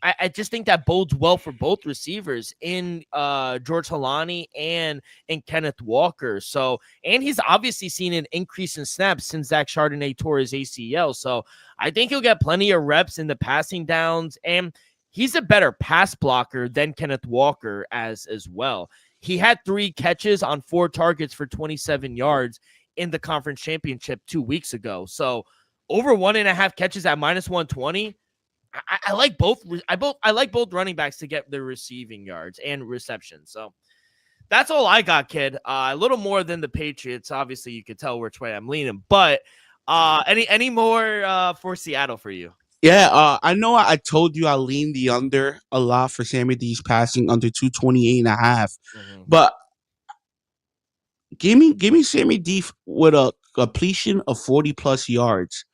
I just think that bodes well for both receivers in George Halani and in Kenneth Walker. So, and he's obviously seen an increase in snaps since Zach Charbonnet tore his ACL. So I think he'll get plenty of reps in the passing downs, and he's a better pass blocker than Kenneth Walker as well. He had 3 catches on 4 targets for 27 yards in the conference championship 2 weeks ago. So over 1.5 catches at minus 120. I like both. I like both running backs to get the receiving yards and reception. So that's all I got, kid. A little more than the Patriots. Obviously, you could tell which way I'm leaning. But any more for Seattle for you? Yeah, I know I told you I leaned the under a lot for Sammy D's passing under 228.5. Mm-hmm. But give me Sammy D with a completion of 40 plus yards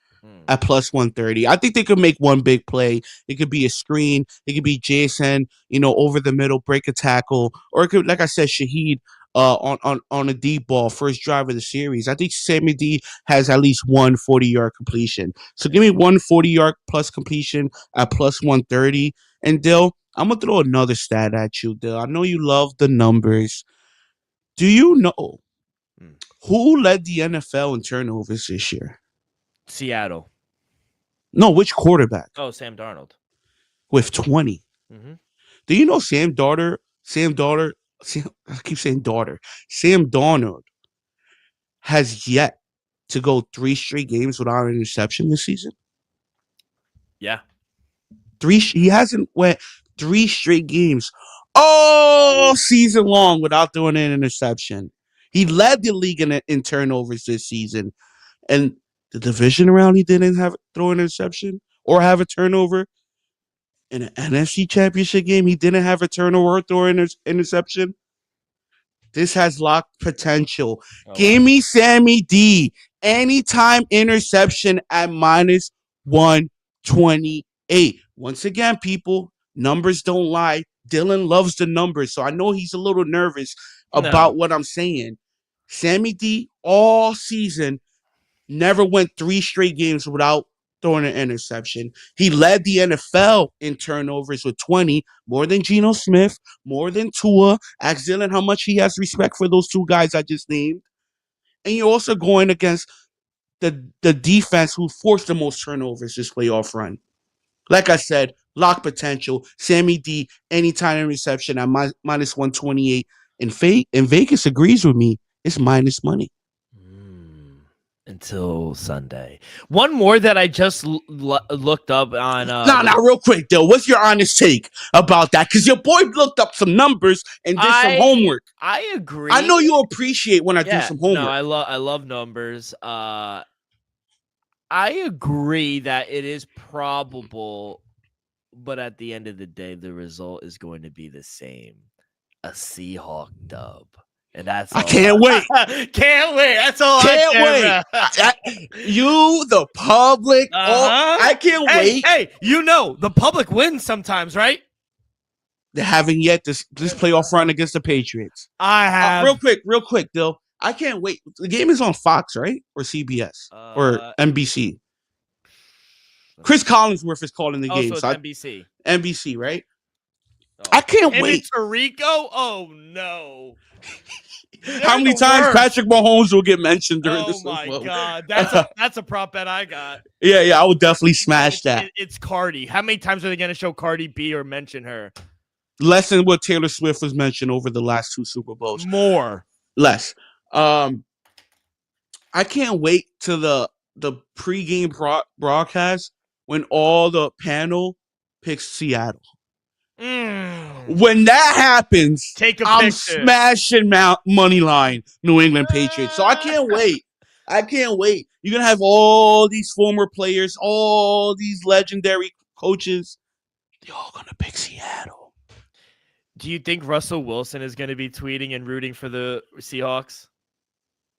at plus 130. I think they could make one big play. It could be a screen. It could be Jason, over the middle, break a tackle, or it could, like I said, Shaheed on a deep ball, first drive of the series. I think Sammy D has at least one 40-yard completion. So give me one 40-yard plus completion at plus 130. And Dill, I'm going to throw another stat at you, Dill. I know you love the numbers. Do you know who led the NFL in turnovers this year? Seattle. No, which quarterback? Oh, Sam Darnold. With 20. Mm-hmm. Do you know Sam Darnold, I keep saying daughter. Sam Darnold has yet to go 3 straight games without an interception this season? Yeah. He hasn't went 3 straight games all season long without throwing an interception. He led the league in turnovers this season. And the division round, he didn't have throw an interception or have a turnover. In an NFC championship game, he didn't have a turnover or throw an interception. This has locked potential. Give me Sammy D. Anytime interception at minus 128. Once again, people, numbers don't lie. Dylan loves the numbers, so I know he's a little nervous about what I'm saying. Sammy D all season never went 3 straight games without throwing an interception. He led the NFL in turnovers with 20, more than Geno Smith, more than Tua. Ask Dylan how much he has respect for those 2 guys I just named. And you're also going against the defense who forced the most turnovers this playoff run. Like I said, lock potential. Sammy D, anytime interception at minus 128. And Vegas agrees with me. It's minus money. Until Sunday. One more that I just looked up on. Real quick, though. What's your honest take about that? Because your boy looked up some numbers and did some homework. I agree. I know you appreciate when I do some homework. No, I love numbers. I agree that it is probable, but at the end of the day, the result is going to be the same. A Seahawk dub. And that's I can't wait. Can't wait. That's all I wait. You, the public. I can't wait. Hey, the public wins sometimes, right? They haven't yet this playoff run against the Patriots. I have. Real quick, Dill. I can't wait. The game is on Fox, right? Or CBS? Or NBC? Chris Collinsworth is calling the game. So it's NBC. NBC, right? I can't wait. Tirico? Oh, no. How many times Patrick Mahomes will get mentioned during this? Oh my God, that's a prop bet I got. Yeah, I would definitely smash that. It's Cardi. How many times are they going to show Cardi B or mention her? Less than what Taylor Swift was mentioned over the last 2 Super Bowls. More. Less. I can't wait to the pregame broadcast when all the panel picks Seattle. When that happens, I'm smashing money line New England Patriots. So I can't wait. You're going to have all these former players, all these legendary coaches. They're all going to pick Seattle. Do you think Russell Wilson is going to be tweeting and rooting for the Seahawks?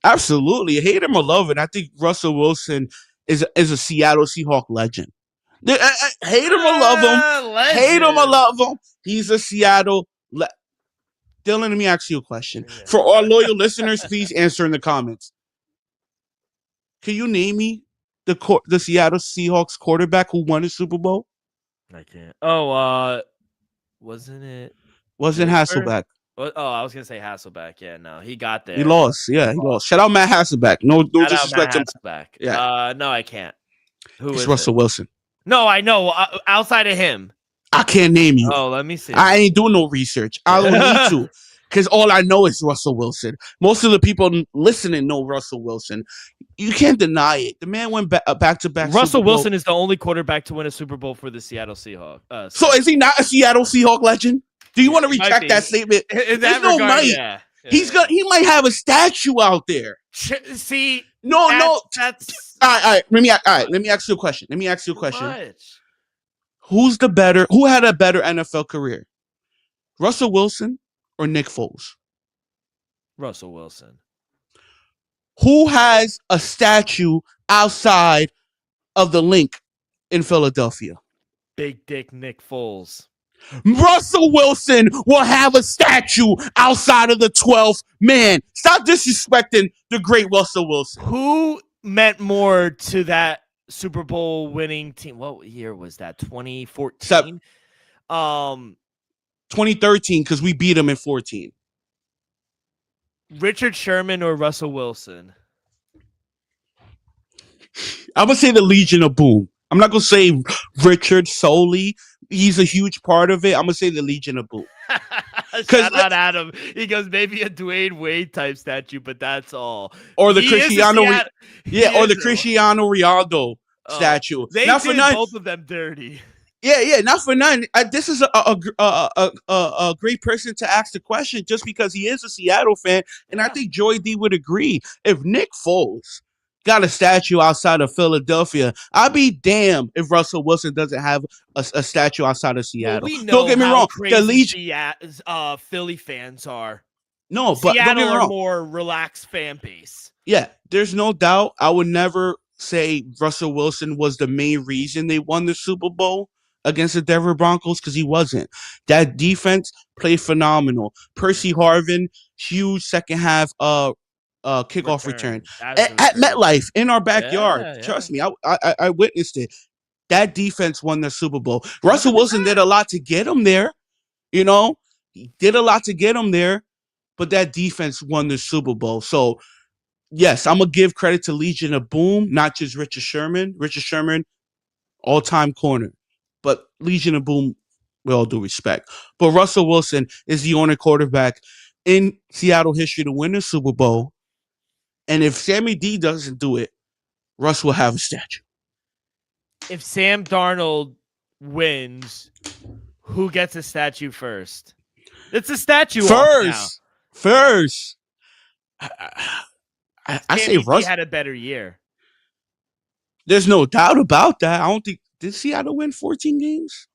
Absolutely. Hate him or love it. I think Russell Wilson is a Seattle Seahawk legend. Hate him or love him. Legend. Hate him or love him. He's a Seattle. Dylan, let me ask you a question. For our loyal listeners, please answer in the comments. Can you name me the Seattle Seahawks quarterback who won the Super Bowl? I can't. Wasn't it? Wasn't Hasselbeck. Oh, I was gonna say Hasselbeck. Yeah, no, he got there. He lost. Yeah, he lost. Shout out Matt Hasselbeck. No disrespect to Hasselbeck. Yeah. No, I can't. It's Russell Wilson. No, I know. Outside of him, I can't name you. Oh, let me see. I ain't doing no research. I don't need to. Because all I know is Russell Wilson. Most of the people listening know Russell Wilson. You can't deny it. The man went back-to-back. Russell Wilson is the only quarterback to win a Super Bowl for the Seattle Seahawks. So is he not a Seattle Seahawk legend? Do you want to retract that statement? In that regard, yeah. He might have a statue out there. See, that's all right. Let me ask you a question. Who had a better NFL career? Russell Wilson or Nick Foles? Russell Wilson. Who has a statue outside of the Link in Philadelphia? Big Dick Nick Foles. Russell Wilson will have a statue outside of the 12th man. Stop disrespecting the great Russell Wilson. Who meant more to that Super Bowl winning team? What year was that? 2014? 2013, because we beat them in 14. Richard Sherman or Russell Wilson? I'm going to say the Legion of Boom. I'm not going to say Richard solely. He's a huge part of it. I'm going to say the Legion of Boom. Shout out Adam. He goes, maybe a Dwayne Wade type statue, but that's all. Or the Cristiano Ronaldo statue. They did both of them dirty. Yeah, not for nothing. This is a great person to ask the question just because he is a Seattle fan, and I think Joy D would agree. If Nick Foles got a statue outside of Philadelphia, I'd be damned if Russell Wilson doesn't have a statue outside of Well, Seattle. we Don't know get me how wrong. The crazy Legion, Philly fans are. no, but don't get Seattle me are wrong. more relaxed fan base. Yeah, there's no doubt. I would never say Russell Wilson was the main reason they won the Super Bowl against the Denver Broncos because he wasn't. That defense played phenomenal. Percy Harvin, huge second half kickoff return at MetLife in our backyard. Yeah. Trust me, I witnessed it. That defense won the Super Bowl. Russell Wilson did a lot to get him there. You know, he did a lot to get him there, but that defense won the Super Bowl. So yes, I'm gonna give credit to Legion of Boom, not just Richard Sherman. Richard Sherman, all-time corner, but Legion of Boom, with all due respect. But Russell Wilson is the only quarterback in Seattle history to win the Super Bowl, and if Sammy D doesn't do it, Russ will have a statue. If Sam Darnold wins, who gets a statue first? It's a statue First. I say Sammy Russ D had a better year. There's no doubt about that. I don't think did Seattle win 14 games?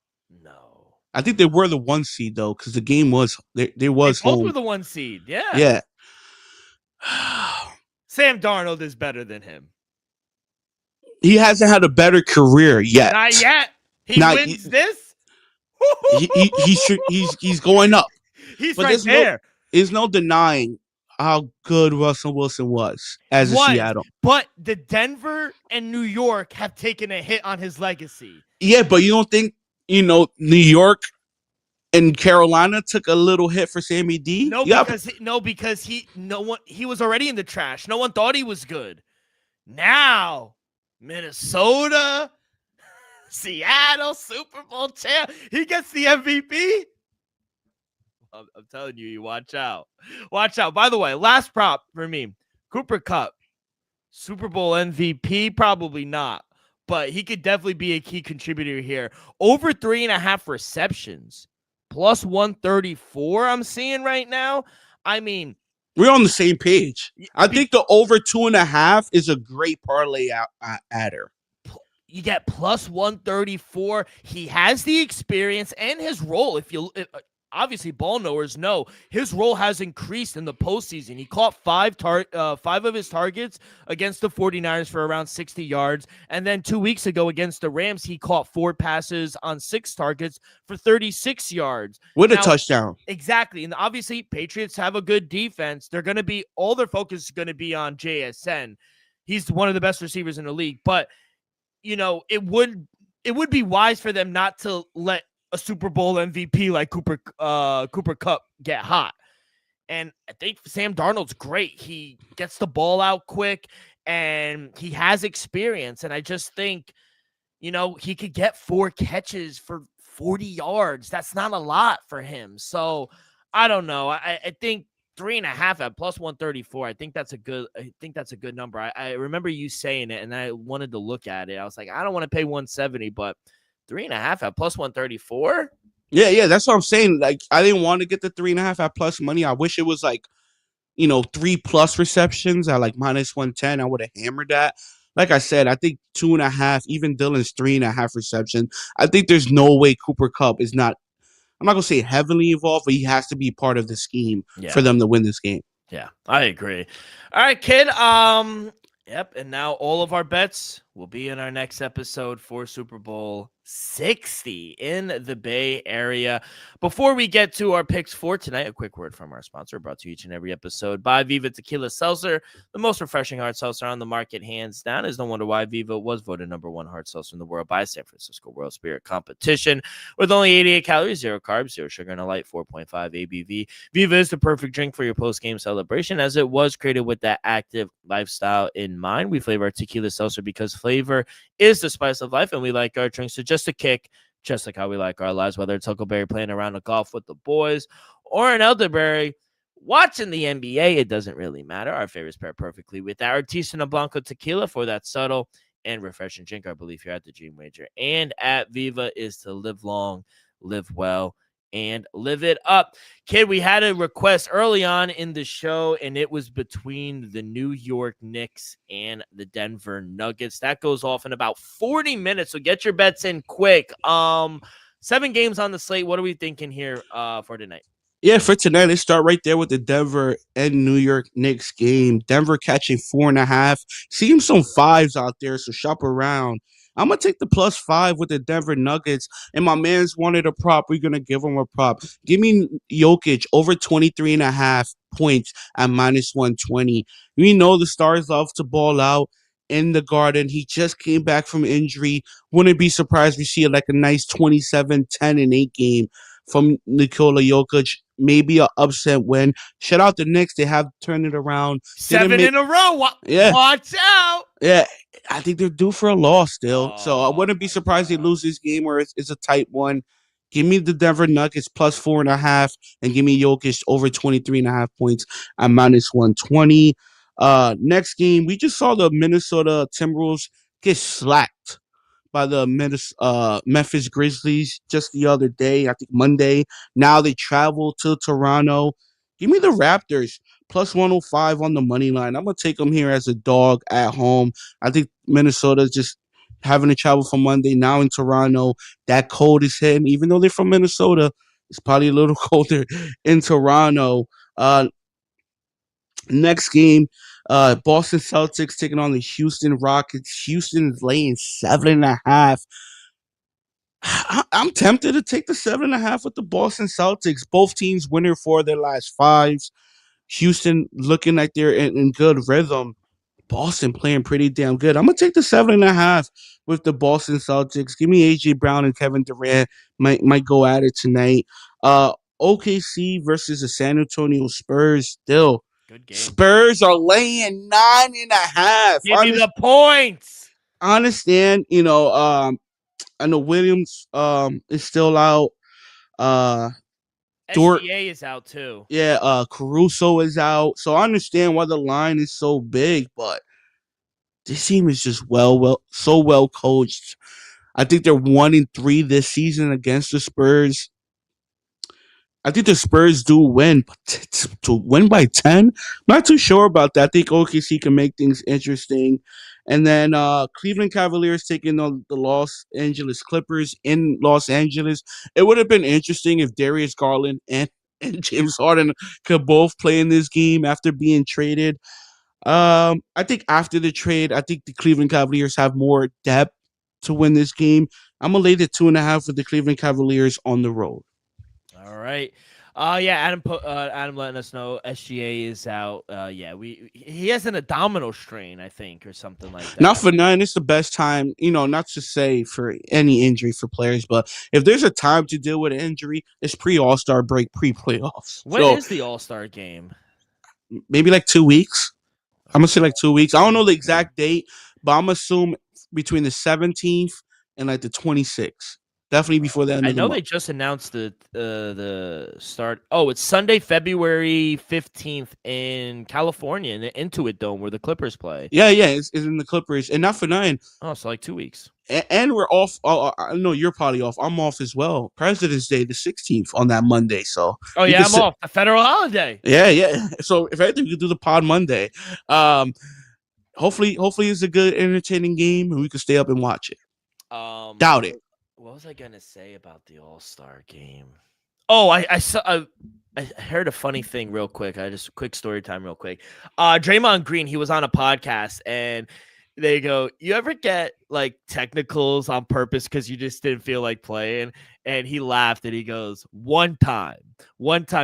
No. I think they were the 1 seed though, because the game was there was they both home. were the 1 seed. Yeah. Yeah. Sam Darnold is better than him. He hasn't had a better career yet. Not yet. He wins this. He's going up. He's right there. There's no denying how good Russell Wilson was as a Seattle. But the Denver and New York have taken a hit on his legacy. Yeah, but you don't think, New York and Carolina took a little hit for Sammy D? No, because he was already in the trash. No one thought he was good. Now, Minnesota, Seattle, Super Bowl champ. He gets the MVP. I'm telling you, watch out. Watch out. By the way, last prop for me, Cooper Kupp, Super Bowl MVP, probably not, but he could definitely be a key contributor here. Over 3.5 receptions, plus 134 I'm seeing right now. I mean, we're on the same page. I think the over 2.5 is a great parlay adder. You get plus 134. He has the experience and his role. Obviously, ball knowers know his role has increased in the postseason. He caught 5 of his targets against the 49ers for around 60 yards. And then 2 weeks ago against the Rams, he caught 4 passes on 6 targets for 36 yards. With a touchdown. Exactly. And obviously, Patriots have a good defense. All their focus is going to be on JSN. He's one of the best receivers in the league. But, it would be wise for them not to let a Super Bowl MVP like Cooper Kupp get hot. And I think Sam Darnold's great. He gets the ball out quick and he has experience. And I just think, he could get 4 catches for 40 yards. That's not a lot for him. So I don't know. I think 3.5 at plus 134. I think that's a good number. I remember you saying it and I wanted to look at it. I was like, I don't want to pay 170, but 3.5 at plus 134. Yeah, that's what I'm saying. Like, I didn't want to get the 3.5 at plus money. I wish it was like, 3+ receptions at like minus 110. I would have hammered that. Like I said, I think 2.5, even Dylan's 3.5 reception. I think there's no way Cooper Kupp is not. I'm not gonna say heavily involved, but he has to be part of the scheme for them to win this game. Yeah, I agree. All right, kid. Yep, and now all of our bets will be in our next episode for Super Bowl 60 in the Bay Area. Before we get to our picks for tonight, a quick word from our sponsor, brought to you each and every episode by Viva Tequila Seltzer, the most refreshing hard seltzer on the market, hands down. Is no wonder why Viva was voted #1 hard seltzer in the world by San Francisco World Spirit Competition. With only 88 calories, 0 carbs, 0 sugar, and a light 4.5 ABV, Viva is the perfect drink for your post-game celebration, as it was created with that active lifestyle in mind. We flavor our tequila seltzer because flavor is the spice of life, and we like our drinks to just a kick, just like how we like our lives, whether it's Huckleberry playing around the golf with the boys or an elderberry watching the NBA. It doesn't really matter. Our favorites pair perfectly with our Artisanal Blanco tequila for that subtle and refreshing drink, I believe, here at the Dream Wager and at Viva is to live long, live well, and live it up. Kid, we had a request early on in the show, and it was between the New York Knicks and the Denver Nuggets. That goes off in about 40 minutes, so get your bets in quick. 7 games on the slate. What are we thinking here for tonight? Yeah, for tonight, let's start right there with the Denver and New York Knicks game. Denver catching 4.5. Seeing some 5s out there, so shop around. I'm going to take the +5 with the Denver Nuggets. And my man's wanted a prop. We're going to give him a prop. Give me Jokic over 23.5 points at -120. We know the Stars love to ball out in the Garden. He just came back from injury. Wouldn't be surprised if we see like a nice 27, 10, and 8 game from Nikola Jokic. Maybe an upset win. Shout out the Knicks. They have turned it around. 7 in a row. Yeah. Watch out. Yeah. I think they're due for a loss still. So I wouldn't be surprised they lose this game or it's a tight one. Give me the Denver Nuggets +4.5 and give me Jokic over 23.5 points at -120. Next game, we just saw the Minnesota Timberwolves get slapped by the Memphis Grizzlies just the other day, I think Monday. Now they travel to Toronto. Give me the Raptors +105 on the money line. I'm going to take them here as a dog at home. I think Minnesota's just having to travel from Monday. Now in Toronto, that cold is hitting. Even though they're from Minnesota, it's probably a little colder in Toronto. Next game, Boston Celtics taking on the Houston Rockets. Houston is laying 7.5. I'm tempted to take the 7.5 with the Boston Celtics. Both teams winning 4 of their last 5. Houston looking like they're in good rhythm. Boston playing pretty damn good. I'm gonna take the 7.5 with the Boston Celtics. Give me AJ Brown and Kevin Durant. Might go at it tonight. OKC versus the San Antonio Spurs. Still, good game. Spurs are laying 9.5. Give me the points. I understand. I know Williams is still out. SGA is out too. Yeah, Caruso is out. So I understand why the line is so big, but this team is just so well coached. I think they're 1-3 this season against the Spurs. I think the Spurs do win, but to win by 10, not too sure about that. I think OKC can make things interesting. And then Cleveland Cavaliers taking on the Los Angeles Clippers in Los Angeles. It would have been interesting if Darius Garland and James Harden could both play in this game after being traded. I think after the trade, I think the Cleveland Cavaliers have more depth to win this game. I'm going to lay the 2.5 for the Cleveland Cavaliers on the road. All right. Adam letting us know SGA is out. He has an abdominal strain, I think, or something like that. Not for none. It's the best time, not to say for any injury for players, but if there's a time to deal with an injury, it's pre-All-Star break, pre-playoffs. When is the All-Star game? Maybe like 2 weeks. I'm going to say like 2 weeks. I don't know the exact date, but I'm going to assume between the 17th and like the 26th. Definitely before the end of the month. I know they just announced the start. Oh, it's Sunday, February 15th in California in the Intuit Dome where the Clippers play. Yeah, it's in the Clippers. And not for 9. Oh, so like 2 weeks. And we're off. I know you're probably off. I'm off as well. President's Day, the 16th on that Monday. So. Oh, yeah, I'm off. A federal holiday. Yeah. So if anything, we could do the pod Monday. Hopefully it's a good, entertaining game and we can stay up and watch it. Doubt it. What was I gonna say about the All-Star game? Oh, I saw. I heard a funny thing real quick. Quick story time real quick. Draymond Green, he was on a podcast and they go, you ever get like technicals on purpose because you just didn't feel like playing? And he laughed and he goes, one time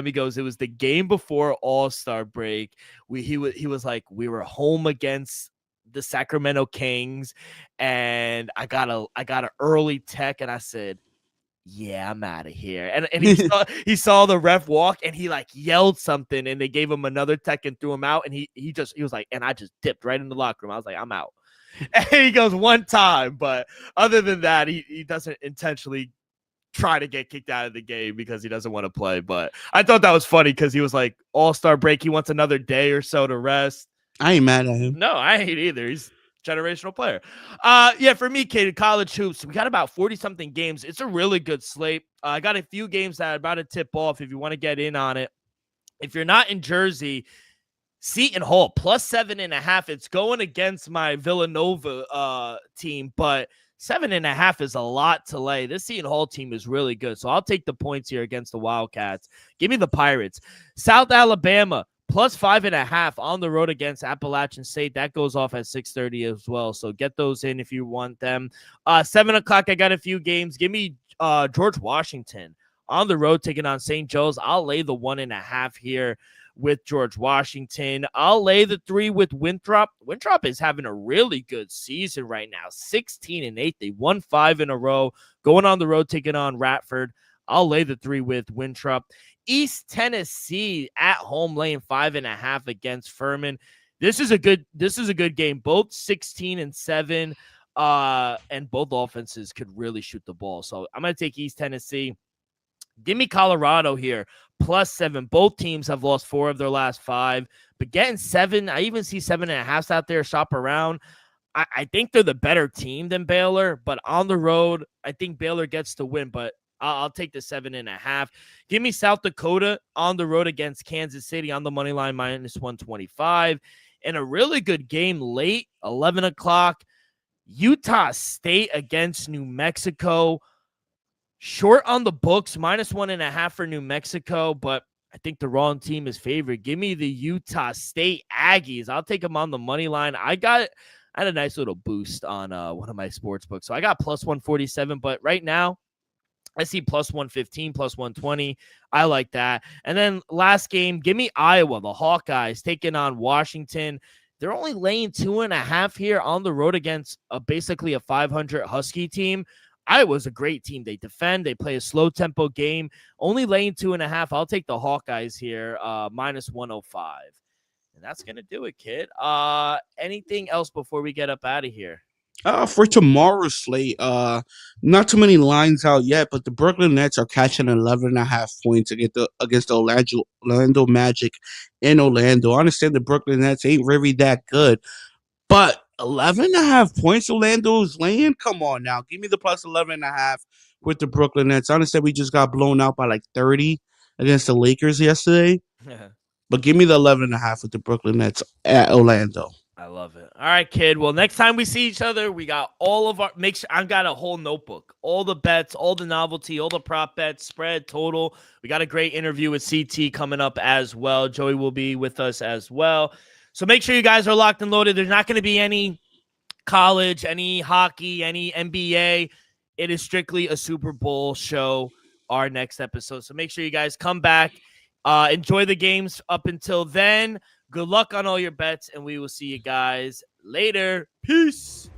he goes, it was the game before All-Star break. He was like, we were home against the Sacramento Kings and I got an early tech and I said, yeah, I'm out of here. And he saw the ref walk and he like yelled something and they gave him another tech and threw him out. And he was like, and I just dipped right in the locker room. I was like, I'm out. And he goes, one time. But other than that, he doesn't intentionally try to get kicked out of the game because he doesn't want to play. But I thought that was funny because he was like, All-Star break. He wants another day or so to rest. I ain't mad at him. No, I ain't either. He's generational player. Yeah, for me, kid, college hoops, we got about 40-something games. It's a really good slate. I got a few games that are about to tip off if you want to get in on it. If you're not in Jersey, Seton Hall plus 7.5. It's going against my Villanova team, but 7.5 is a lot to lay. This Seton Hall team is really good, so I'll take the points here against the Wildcats. Give me the Pirates. South Alabama plus 5.5 on the road against Appalachian State. That goes off at 6:30 as well, so get those in if you want them. 7 o'clock, I got a few games. Give me George Washington on the road taking on St. Joe's. I'll lay the 1.5 here with George Washington. I'll lay the 3 with Winthrop. Winthrop is having a really good season right now. 16-8. They won 5 in a row. Going on the road, taking on Radford. I'll lay the 3 with Winthrop. East Tennessee at home, laying 5.5 against Furman. This is a good game. Both 16-7. And both offenses could really shoot the ball. So I'm gonna take East Tennessee. Give me Colorado here, plus 7. Both teams have lost 4 of their last 5, but getting 7, I even see 7.5 out there shop around. I think they're the better team than Baylor, but on the road, I think Baylor gets the win, but I'll take the 7.5. Give me South Dakota on the road against Kansas City on the money line, minus 125. And a really good game late, 11 o'clock, Utah State against New Mexico. Short on the books, minus 1.5 for New Mexico, but I think the wrong team is favored. Give me the Utah State Aggies. I'll take them on the money line. I had a nice little boost on one of my sports books, so I got plus 147, but right now I see plus 115, plus 120. I like that. And then last game, give me Iowa, the Hawkeyes taking on Washington. They're only laying 2.5 here on the road against basically a 500 Husky team. Iowa's a great team. They defend. They play a slow-tempo game. Only laying 2.5. I'll take the Hawkeyes here, minus 105. And that's going to do it, kid. Anything else before we get up out of here? For tomorrow's slate, not too many lines out yet, but the Brooklyn Nets are catching 11.5 points against the Orlando Magic in Orlando. I understand the Brooklyn Nets ain't really that good, but 11.5 points Orlando's laying? Come on now. Give me the plus 11.5 with the Brooklyn Nets. I understand we just got blown out by like 30 against the Lakers yesterday, but give me the 11.5 with the Brooklyn Nets at Orlando. I love it. All right, kid. Well, next time we see each other, we got all of our I've got a whole notebook. All the bets, all the novelty, all the prop bets, spread, total. We got a great interview with CT coming up as well. Joey will be with us as well. So make sure you guys are locked and loaded. There's not going to be any college, any hockey, any NBA. It is strictly a Super Bowl show, our next episode. So make sure you guys come back. Enjoy the games up until then. Good luck on all your bets, and we will see you guys later. Peace.